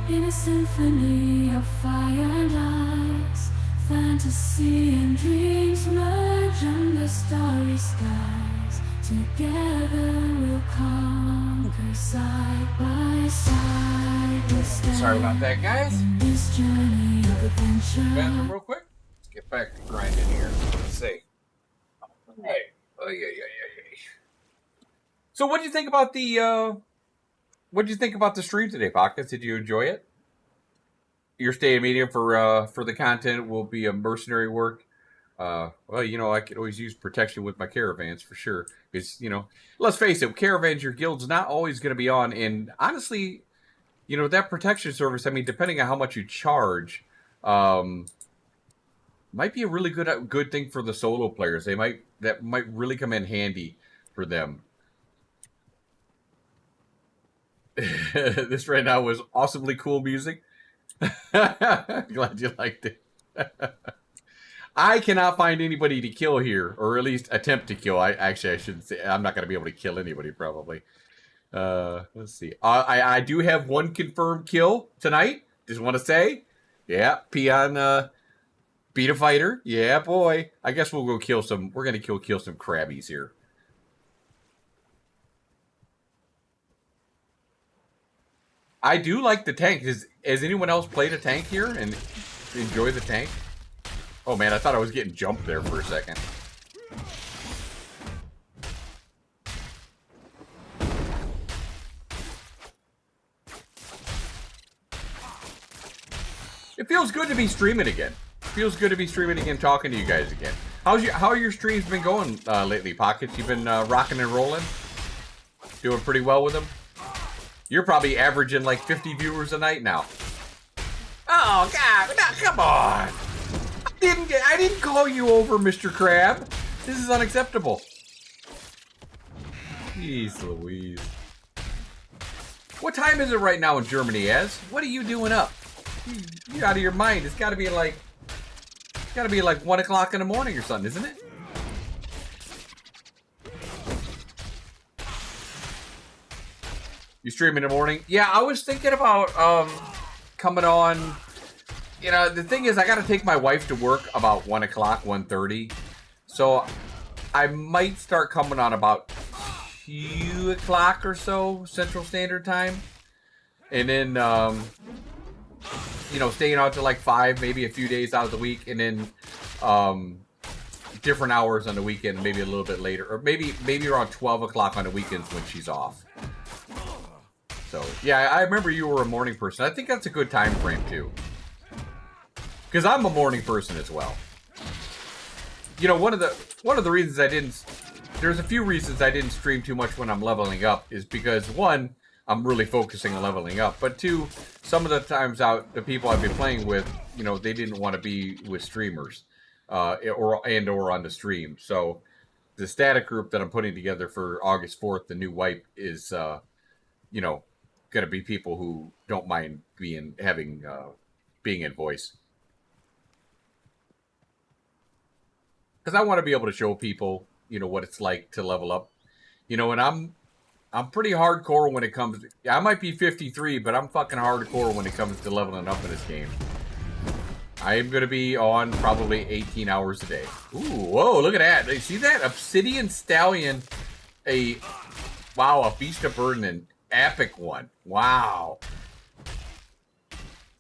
in a symphony of fire and ice. Fantasy and dreams merge under starry skies. Together we'll conquer side by side. We'll stand Sorry about that, guys. in this journey of adventure. Bathroom real quick. Let's get back to grinding here. Let's see. Hey. Oh, yeah. So what do you think about the stream today, Pockets? Did you enjoy it? Your stay in medium for the content will be a mercenary work. Well, I could always use protection with my caravans for sure. Because, let's face it, caravans, your guild's not always going to be on. And honestly, that protection service, I mean, depending on how much you charge, might be a really good thing for the solo players. That might really come in handy for them. This right now was awesomely cool music. Glad you liked it. I cannot find anybody to kill here, or at least attempt to kill. I shouldn't say. I'm not going to be able to kill anybody, probably. Let's see. I do have one confirmed kill tonight. Just want to say. Yeah, Peon beat a fighter. Yeah, boy. I guess we'll go kill some. We're going to kill some crabbies here. I do like the tank. Has anyone else played a tank here and enjoy the tank? Oh man, I thought I was getting jumped there for a second. It feels good to be streaming again. It feels good to be streaming again, talking to you guys again. How are your streams been going lately, Pockets? You've been rocking and rolling? Doing pretty well with them? You're probably averaging like 50 viewers a night now. Oh God! No, come on! I didn't call you over, Mr. Crab. This is unacceptable. Jeez Louise. What time is it right now in Germany, Ez? What are you doing up? You're out of your mind. It's got to be like 1 o'clock in the morning or something, isn't it? You stream in the morning? Yeah, I was thinking about coming on. The thing is, I got to take my wife to work about 1 o'clock, 1:30. So I might start coming on about 2 o'clock or so, Central Standard Time. And then, staying out till like 5, maybe a few days out of the week. And then different hours on the weekend, maybe a little bit later. Or maybe around 12 o'clock on the weekends when she's off. So, yeah, I remember you were a morning person. I think that's a good time frame, too. because I'm a morning person as well. You know, one of the reasons I didn't. There's a few reasons I didn't stream too much when I'm leveling up is because one, I'm really focusing on leveling up, but two, some of the times out the people I've been playing with, you know, they didn't want to be with streamers, or on the stream. So the static group that I'm putting together for August 4th, the new wipe, is you know, going to be people who don't mind being in voice. Because I want to be able to show people, you know, what it's like to level up. You know, and I'm pretty hardcore when it comes to, I might be 53, but I'm fucking hardcore when it comes to leveling up in this game. I am going to be on probably 18 hours a day. Ooh, whoa, look at that. You see that? Obsidian Stallion, wow, a Beast of Burden, an epic one. Wow.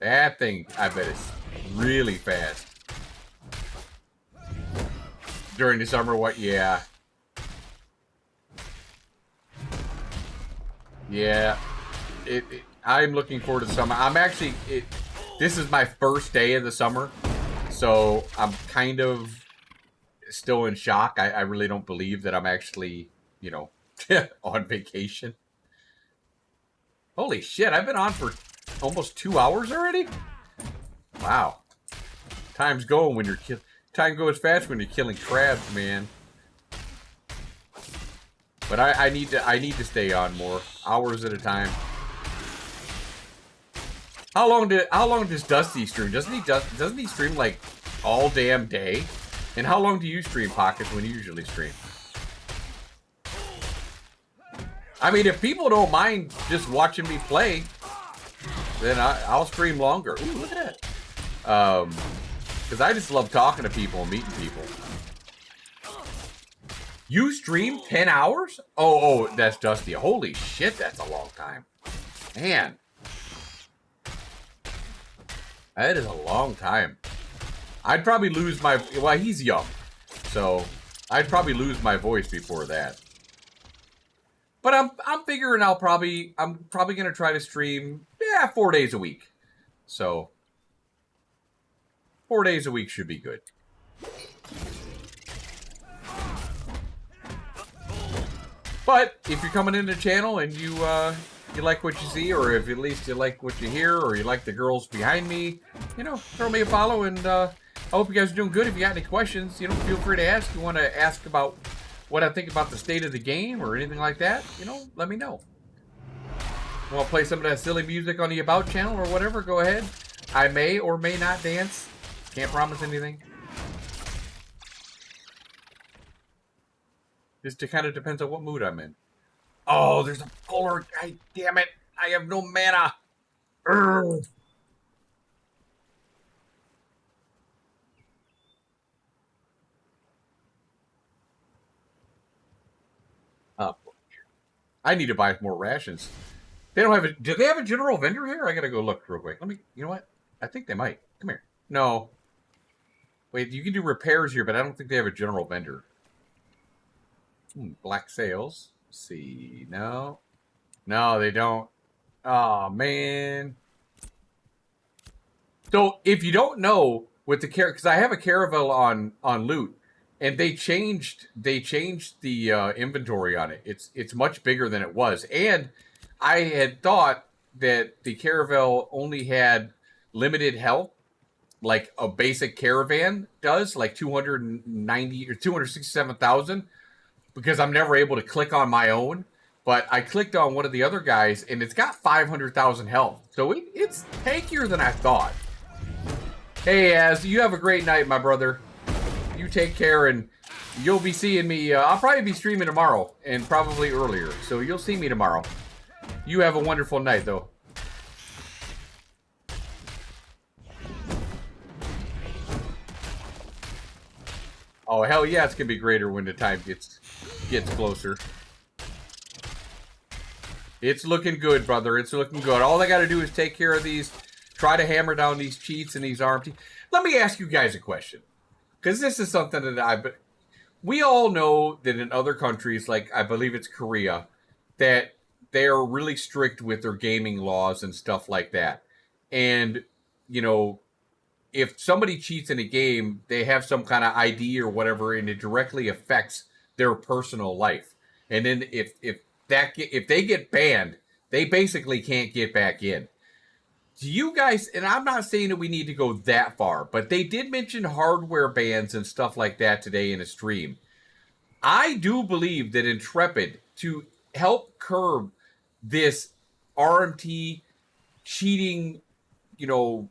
That thing, I bet, is really fast. During the summer, what? Yeah. Yeah. I'm looking forward to the summer. I'm actually, this is my first day of the summer, so I'm kind of still in shock. I really don't believe that I'm actually, you know, on vacation. Holy shit, I've been on for almost 2 hours already? Wow. Time's going when you're time goes fast when you're killing crabs, man. But I need to stay on more hours at a time. How long does Dusty stream? Doesn't he stream like all damn day? And how long do you stream, Pockets, when you usually stream? I mean, if people don't mind just watching me play, then I'll stream longer. Ooh, look at that. Because I just love talking to people and meeting people. You stream 10 hours? Oh, that's Dusty. Holy shit, that's a long time. Man. That is a long time. I'd probably lose my... Well, he's young. So, I'd probably lose my voice before that. But I'm figuring I'm probably going to try to stream, 4 days a week. So, 4 days a week should be good. But if you're coming into the channel and you like what you see, or if at least you like what you hear, or you like the girls behind me, you know, throw me a follow. And I hope you guys are doing good. If you got any questions, you know, feel free to ask. If you want to ask about what I think about the state of the game or anything like that, you know, let me know. Want to play some of that silly music on the About channel or whatever, go ahead. I may or may not dance. Can't promise anything. Just kind of depends on what mood I'm in. Oh, there's a polar. God damn it. I have no mana. Urgh. Oh, I need to buy more rations. They don't have a... Do they have a general vendor here? I gotta go look real quick. Let me... You know what? I think they might. Come here. No. Wait, you can do repairs here, but I don't think they have a general vendor. Black sales. Let's see. No. No, they don't. Oh, man. So, if you don't know with the because I have a caravel on loot, and they changed the inventory on it. It's much bigger than it was, and I had thought that the caravel only had limited health, like a basic caravan does, like 290 or 267,000. Because I'm never able to click on my own. But I clicked on one of the other guys, and it's got 500,000 health. So it's tankier than I thought. Hey, Az, you have a great night, my brother. You take care, and you'll be seeing me. I'll probably be streaming tomorrow, and probably earlier. So you'll see me tomorrow. You have a wonderful night, though. Oh, hell yeah, it's going to be greater when the time gets closer. It's looking good, brother. It's looking good. All I got to do is take care of these, try to hammer down these cheats and these RMT. Let me ask you guys a question. Because this is something that we all know that in other countries, like I believe it's Korea, that they're really strict with their gaming laws and stuff like that. And, you know, if somebody cheats in a game, they have some kind of ID or whatever, and it directly affects their personal life. And then if they get banned, they basically can't get back in. Do you guys, and I'm not saying that we need to go that far, but they did mention hardware bans and stuff like that today in a stream. I do believe that Intrepid, to help curb this RMT cheating, you know,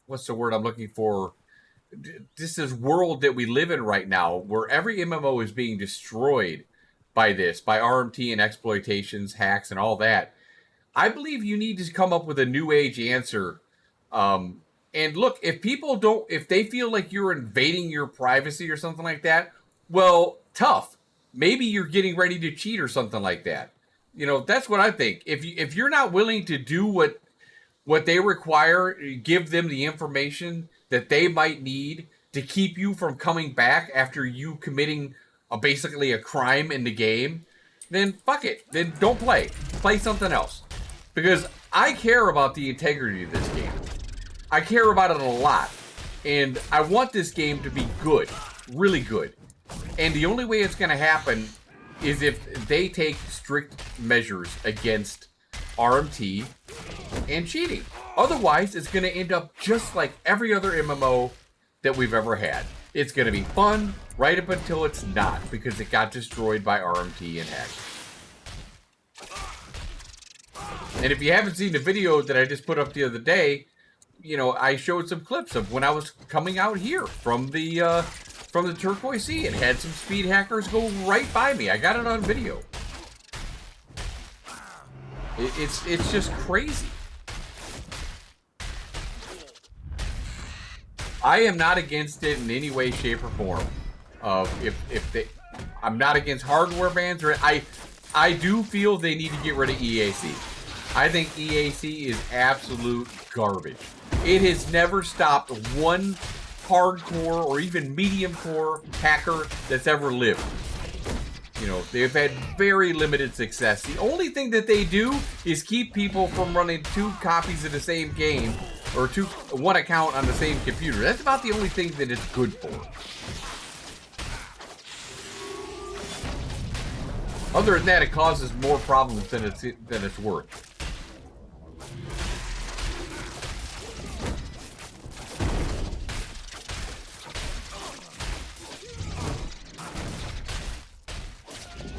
what's the word I'm looking for? This is world that we live in right now, where every MMO is being destroyed by RMT and exploitations, hacks, and all that. I believe you need to come up with a new age answer. And look, if they feel like you're invading your privacy or something like that, well, tough. Maybe you're getting ready to cheat or something like that. You know, that's what I think. If you're not willing to do what they require, give them the information that they might need to keep you from coming back after you committing basically a crime in the game, then fuck it. Then don't play. Play something else. Because I care about the integrity of this game. I care about it a lot. And I want this game to be good. Really good. And the only way it's going to happen is if they take strict measures against RMT and cheating. Otherwise, it's going to end up just like every other MMO that we've ever had. It's going to be fun right up until it's not, because it got destroyed by RMT and hackers. And if you haven't seen the video that I just put up the other day, you know, I showed some clips of when I was coming out here from the Turquoise Sea and had some speed hackers go right by me. I got it on video. It's just crazy. I am not against it in any way, shape, or form. I'm not against hardware bans, or I do feel they need to get rid of EAC. I think EAC is absolute garbage. It has never stopped one hardcore or even medium core hacker that's ever lived. You know, they've had very limited success. The only thing that they do is keep people from running 2 copies of the same game or one account on the same computer. That's about the only thing that it's good for. Other than that, it causes more problems than it's worth.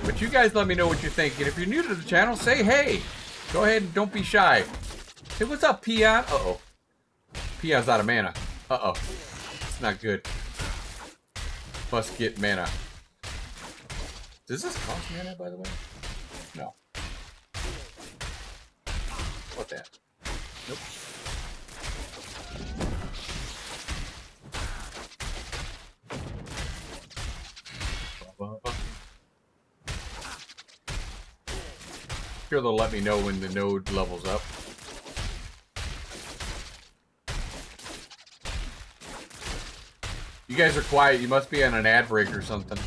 But you guys let me know what you think. And if you're new to the channel, say hey. Go ahead and don't be shy. Hey, what's up, Peon? Uh-oh. Peon's out of mana. Uh-oh. It's not good. Must get mana. Does this cost mana, by the way? No. What that? Nope. Sure, they'll let me know when the node levels up. You guys are quiet. You must be on an ad break or something.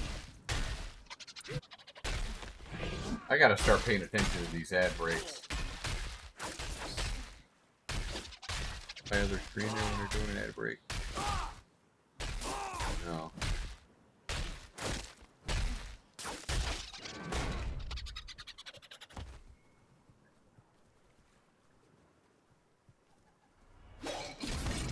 I gotta start paying attention to these ad breaks. My other screen there when they're doing an ad break. No.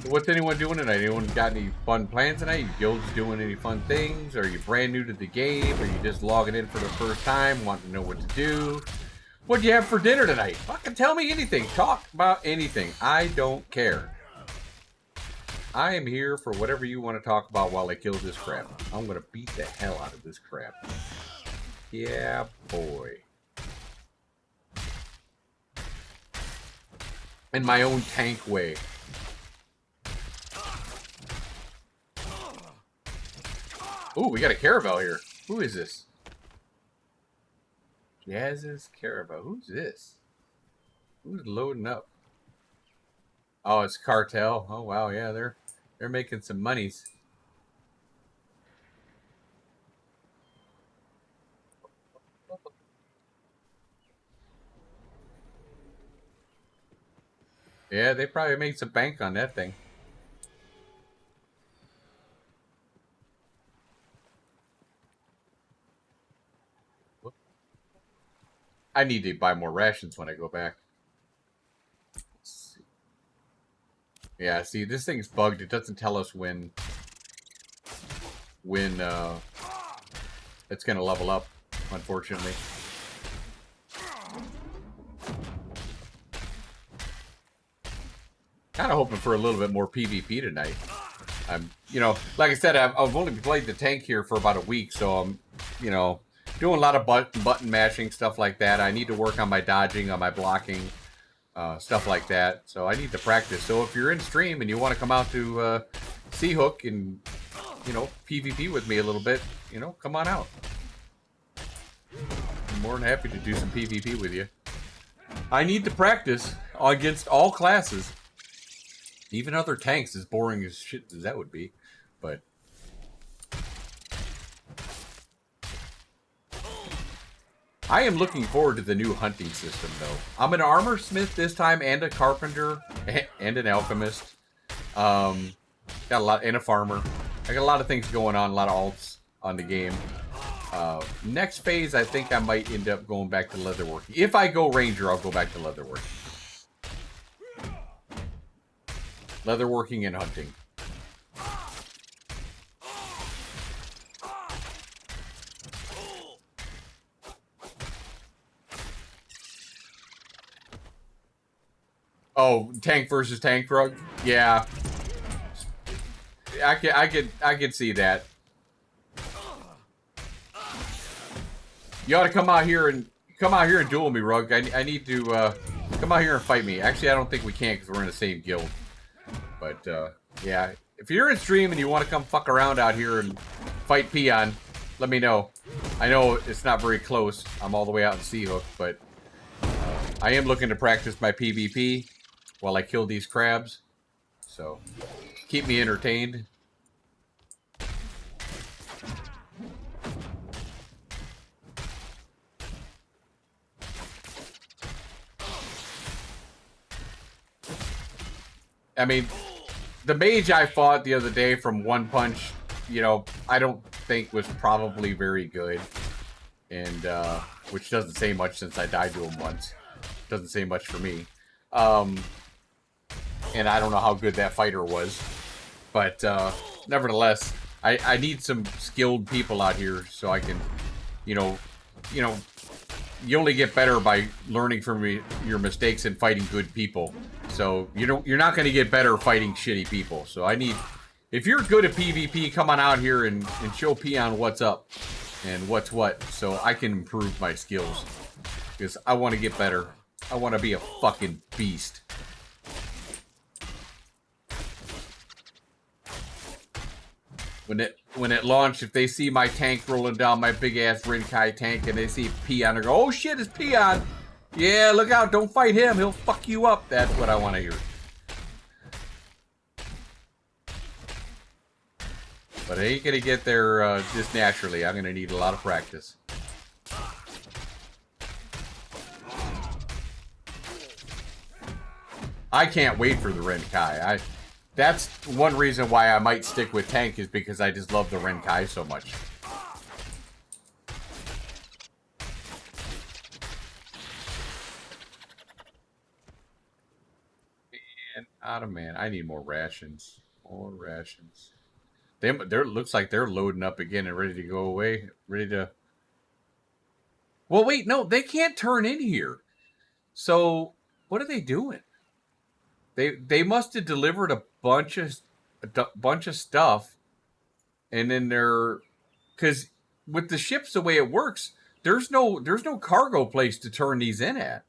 What's anyone doing tonight? Anyone got any fun plans tonight? You guilds doing any fun things? Are you brand new to the game? Are you just logging in for the first time, wanting to know what to do? What'd you have for dinner tonight? Fucking tell me anything. Talk about anything. I don't care. I am here for whatever you want to talk about while I kill this crap. I'm gonna beat the hell out of this crap. Yeah, boy. In my own tank way. Ooh, we got a caravel here. Who is this? Jazz's caravel. Who's this? Who's loading up? Oh, it's Cartel. Oh wow, yeah, they're making some monies. Yeah, they probably made some bank on that thing. I need to buy more rations when I go back. Yeah, see, this thing's bugged. It doesn't tell us when it's gonna level up, unfortunately. Kind of hoping for a little bit more PvP tonight. I'm, like I said, I've only played the tank here for about a week, so I'm, doing a lot of button mashing, stuff like that. I need to work on my dodging, on my blocking, stuff like that. So I need to practice. So if you're in stream and you want to come out to Seahook and, PvP with me a little bit, come on out. I'm more than happy to do some PvP with you. I need to practice against all classes. Even other tanks, as boring as shit as that would be. But I am looking forward to the new hunting system, though. I'm an armor smith this time, and a carpenter, and an alchemist. Got a lot, and a farmer. I got a lot of things going on, a lot of alts on the game. Next phase, I think I might end up going back to leatherworking. If I go ranger, I'll go back to leatherworking. Leatherworking and hunting. Oh, tank versus tank rug? Yeah. I could see that. You ought to come out here and duel me, Rug. I need to come out here and fight me. Actually, I don't think we can because we're in the same guild. But yeah, if you're in stream and you want to come fuck around out here and fight Peon, let me know. I know it's not very close. I'm all the way out in Seahook, but I am looking to practice my PvP while I kill these crabs. So keep me entertained. I mean, the mage I fought the other day from One Punch, I don't think was probably very good. And, which doesn't say much since I died to him once. Doesn't say much for me. And I don't know how good that fighter was. But, nevertheless, I need some skilled people out here so I can, you only get better by learning from your mistakes and fighting good people. So you're not going to get better fighting shitty people. So I need, if you're good at PvP, come on out here and show Peon what's up and what's what, so I can improve my skills. Because I want to get better. I want to be a fucking beast. When it launched, if they see my tank rolling down, my big ass Rinkai tank, and they see Peon, they go, "Oh shit, it's Peon! Yeah, look out! Don't fight him. He'll fuck you up." That's what I want to hear. But I ain't gonna get there just naturally. I'm gonna need a lot of practice. I can't wait for the Rinkai. That's one reason why I might stick with tank, is because I just love the Rinkai so much. Man, I need more rations. More rations. They looks like they're loading up again and ready to go away. Ready to... Well, wait, no, they can't turn in here. So, what are they doing? They must have delivered a bunch of stuff, and then they're... Because with the ships, the way it works, there's no cargo place to turn these in at.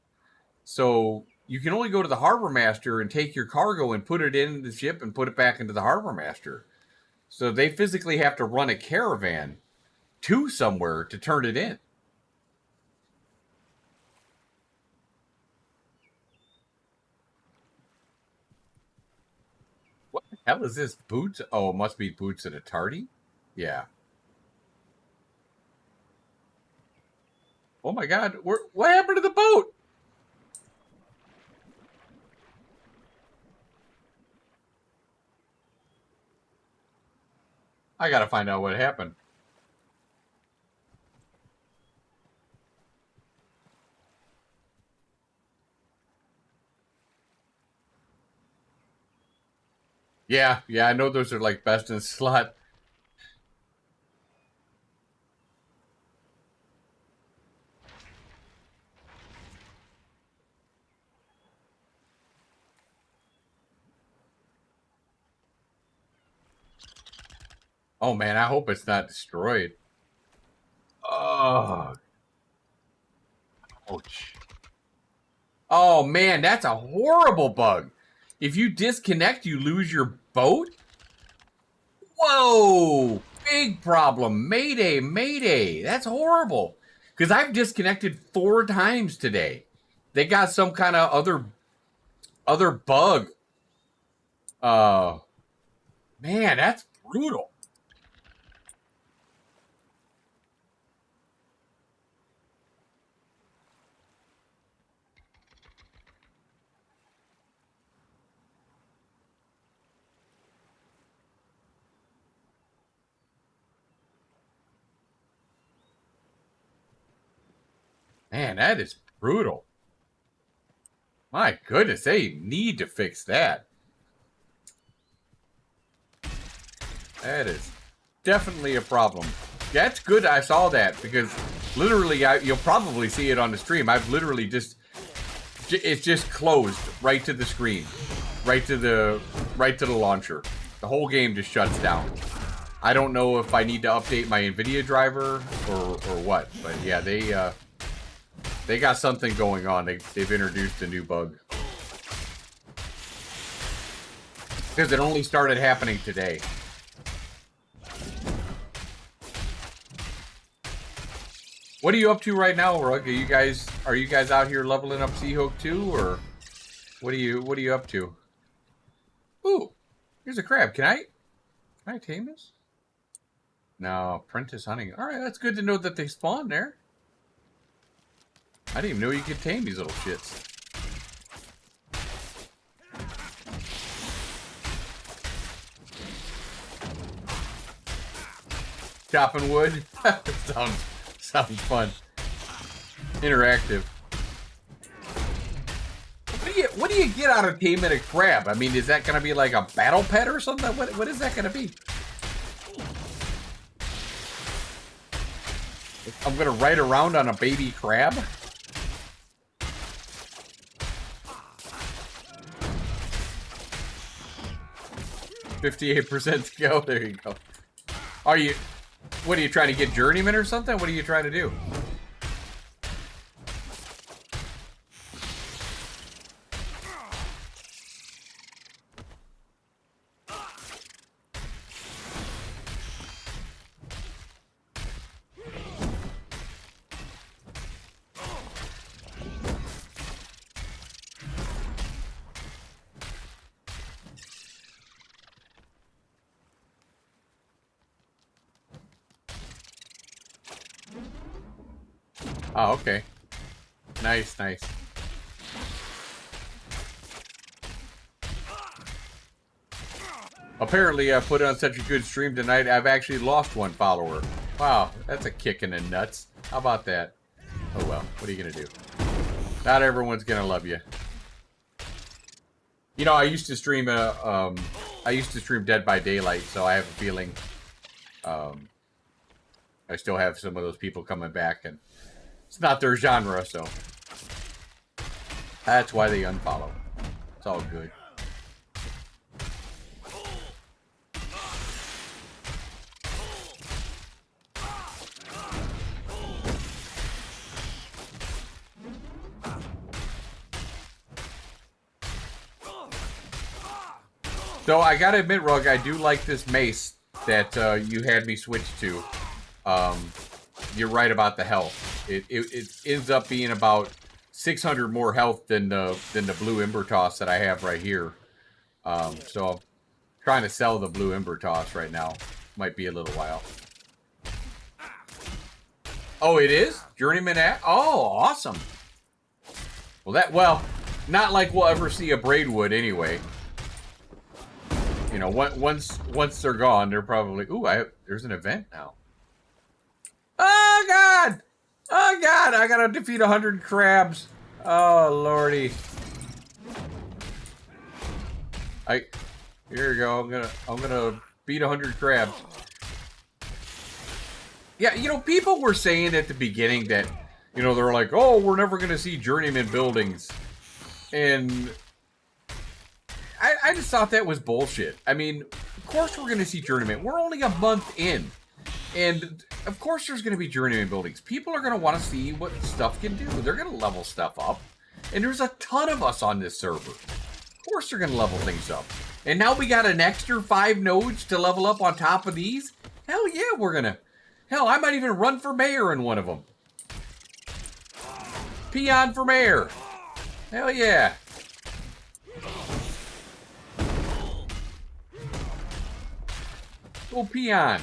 So you can only go to the harbor master and take your cargo and put it in the ship and put it back into the harbor master. So they physically have to run a caravan to somewhere to turn it in. What the hell is this? Boots? Oh, it must be boots at a tardy? Yeah. Oh my god, what happened to the boat? I gotta find out what happened. Yeah, I know those are like best in slot. Oh man, I hope it's not destroyed. Oh, ouch. Oh man, that's a horrible bug. If you disconnect, you lose your boat? Whoa! Big problem. Mayday, mayday. That's horrible. Because I've disconnected 4 times today. They got some kind of other bug. Man, that's brutal. Man, that is brutal. My goodness, they need to fix that. That is definitely a problem. That's good I saw that, because literally, you'll probably see it on the stream. I've literally it's just closed right to the screen. Right to the launcher. The whole game just shuts down. I don't know if I need to update my NVIDIA driver or what, but yeah, they got something going on. They've introduced a new bug. Because it only started happening today. What are you up to right now, Rug? Are you guys out here leveling up Seahawk too, or what are you up to? Ooh, here's a crab. Can I tame this? No, apprentice hunting. All right, that's good to know that they spawn there. I didn't even know you could tame these little shits. Chopping wood. sounds fun. Interactive. What do you get out of taming a crab? I mean, is that gonna be like a battle pet or something? What is that gonna be? I'm gonna ride around on a baby crab? %58 to go. There you go. What are you trying to get, journeyman or something? What are you trying to do? Oh, okay. Nice. Apparently, I put on such a good stream tonight, I've actually lost 1 follower. Wow, that's a kick in the nuts. How about that? Oh well, what are you gonna do? Not everyone's gonna love you. You know, I used to stream Dead by Daylight, so I have a feeling I still have some of those people coming back, and it's not their genre, so that's why they unfollow. It's all good. So I gotta admit, Rug, I do like this mace that you had me switch to. You're right about the health. It ends up being about 600 more health than the blue ember toss that I have right here. So I'm trying to sell the blue ember toss right now. Might be a little while. Oh, it is? Journeyman at? Oh, awesome. Well, not like we'll ever see a Braidwood anyway. You know, once they're gone, they're probably... Ooh, there's an event now. Oh, God! Oh, God! I gotta defeat 100 crabs. Oh, lordy. Here you go. I'm gonna beat 100 crabs. Yeah, you know, people were saying at the beginning that, you know, they're like, oh, we're never gonna see journeyman buildings. And I just thought that was bullshit. I mean, of course we're gonna see journeyman. We're only a month in. And of course there's gonna be journeyman buildings. People are gonna want to see what stuff can do. They're gonna level stuff up. And there's a ton of us on this server. Of course they're gonna level things up. And now we got an extra 5 nodes to level up on top of these? Hell yeah, we're gonna... Hell, I might even run for mayor in one of them. Peon for mayor. Hell yeah. Go peon.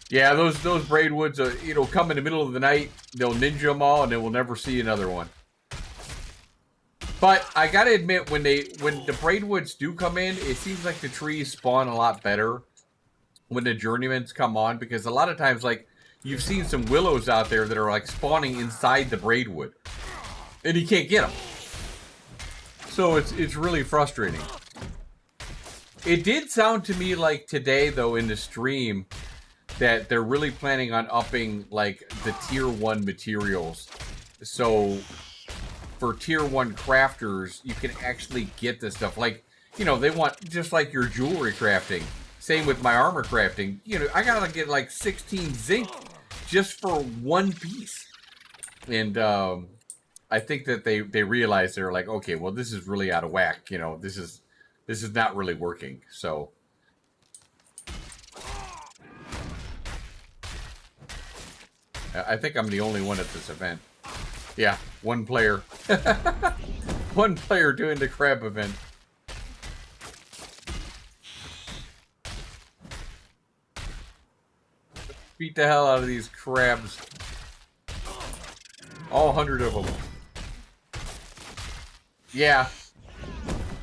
Yeah, those braidwoods, you know, come in the middle of the night. They'll ninja them all, and then we'll never see another one. But I gotta admit, when the braidwoods do come in, it seems like the trees spawn a lot better when the journeymans come on, because a lot of times, like, you've seen some willows out there that are like spawning inside the braidwood, and you can't get them. So it's really frustrating. It did sound to me like today, though, in the stream, that they're really planning on upping, like, the tier 1 materials. So for tier 1 crafters, you can actually get this stuff. Like, you know, they want, just like your jewelry crafting. Same with my armor crafting. You know, I gotta get like 16 zinc just for 1 piece. And I think that they realize they're like, okay, well, this is really out of whack. You know, this is not really working. So I think I'm the only one at this event. Yeah, 1 player. 1 player doing the crab event. Beat the hell out of these crabs. All 100 of them. Yeah.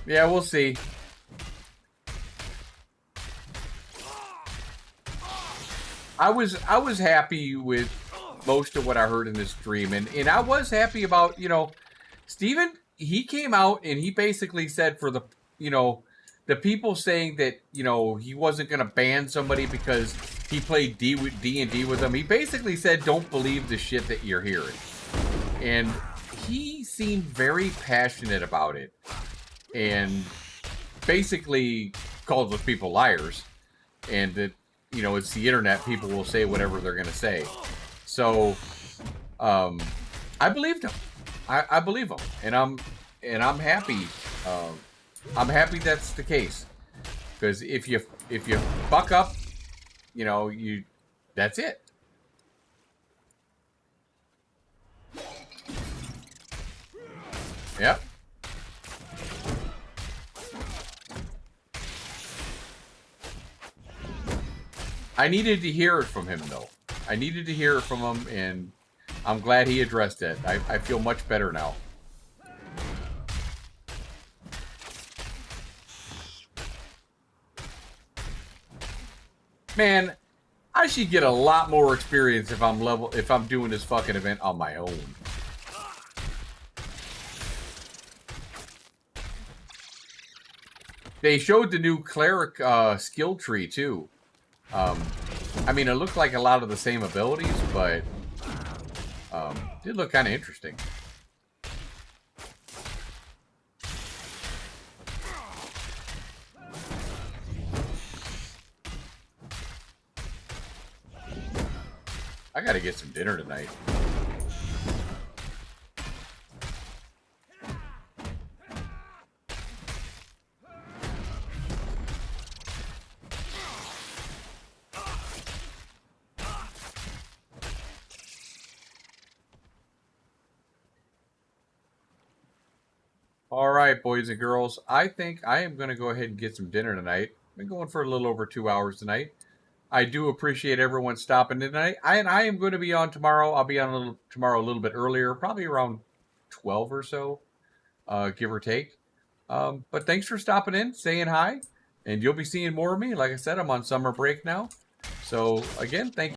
Yeah, we'll see. I was happy with most of what I heard in this stream, and I was happy about, you know, Steven, he came out and he basically said, for the, you know, the people saying that, you know, he wasn't going to ban somebody because he played D&D with them, he basically said, don't believe the shit that you're hearing. And he seemed very passionate about it, and basically called those people liars, and that, you know, it's the internet, people will say whatever they're going to say. So I believed him. I believe him, and I'm happy. I'm happy that's the case, because if you buck up, you know, that's it. Yep. I needed to hear it from him, though. I needed to hear it from him, and I'm glad he addressed it. I feel much better now. Man, I should get a lot more experience if I'm doing this fucking event on my own. They showed the new cleric skill tree too. I mean, it looked like a lot of the same abilities, but it did look kind of interesting. I gotta get some dinner tonight. All right, boys and girls, I think I am going to go ahead and get some dinner tonight. I've been going for a little over 2 hours tonight. I do appreciate everyone stopping in tonight. I am going to be on tomorrow. I'll be on tomorrow a little bit earlier, probably around 12 or so, give or take. But thanks for stopping in, saying hi, and you'll be seeing more of me. Like I said, I'm on summer break now. So, again, thank you.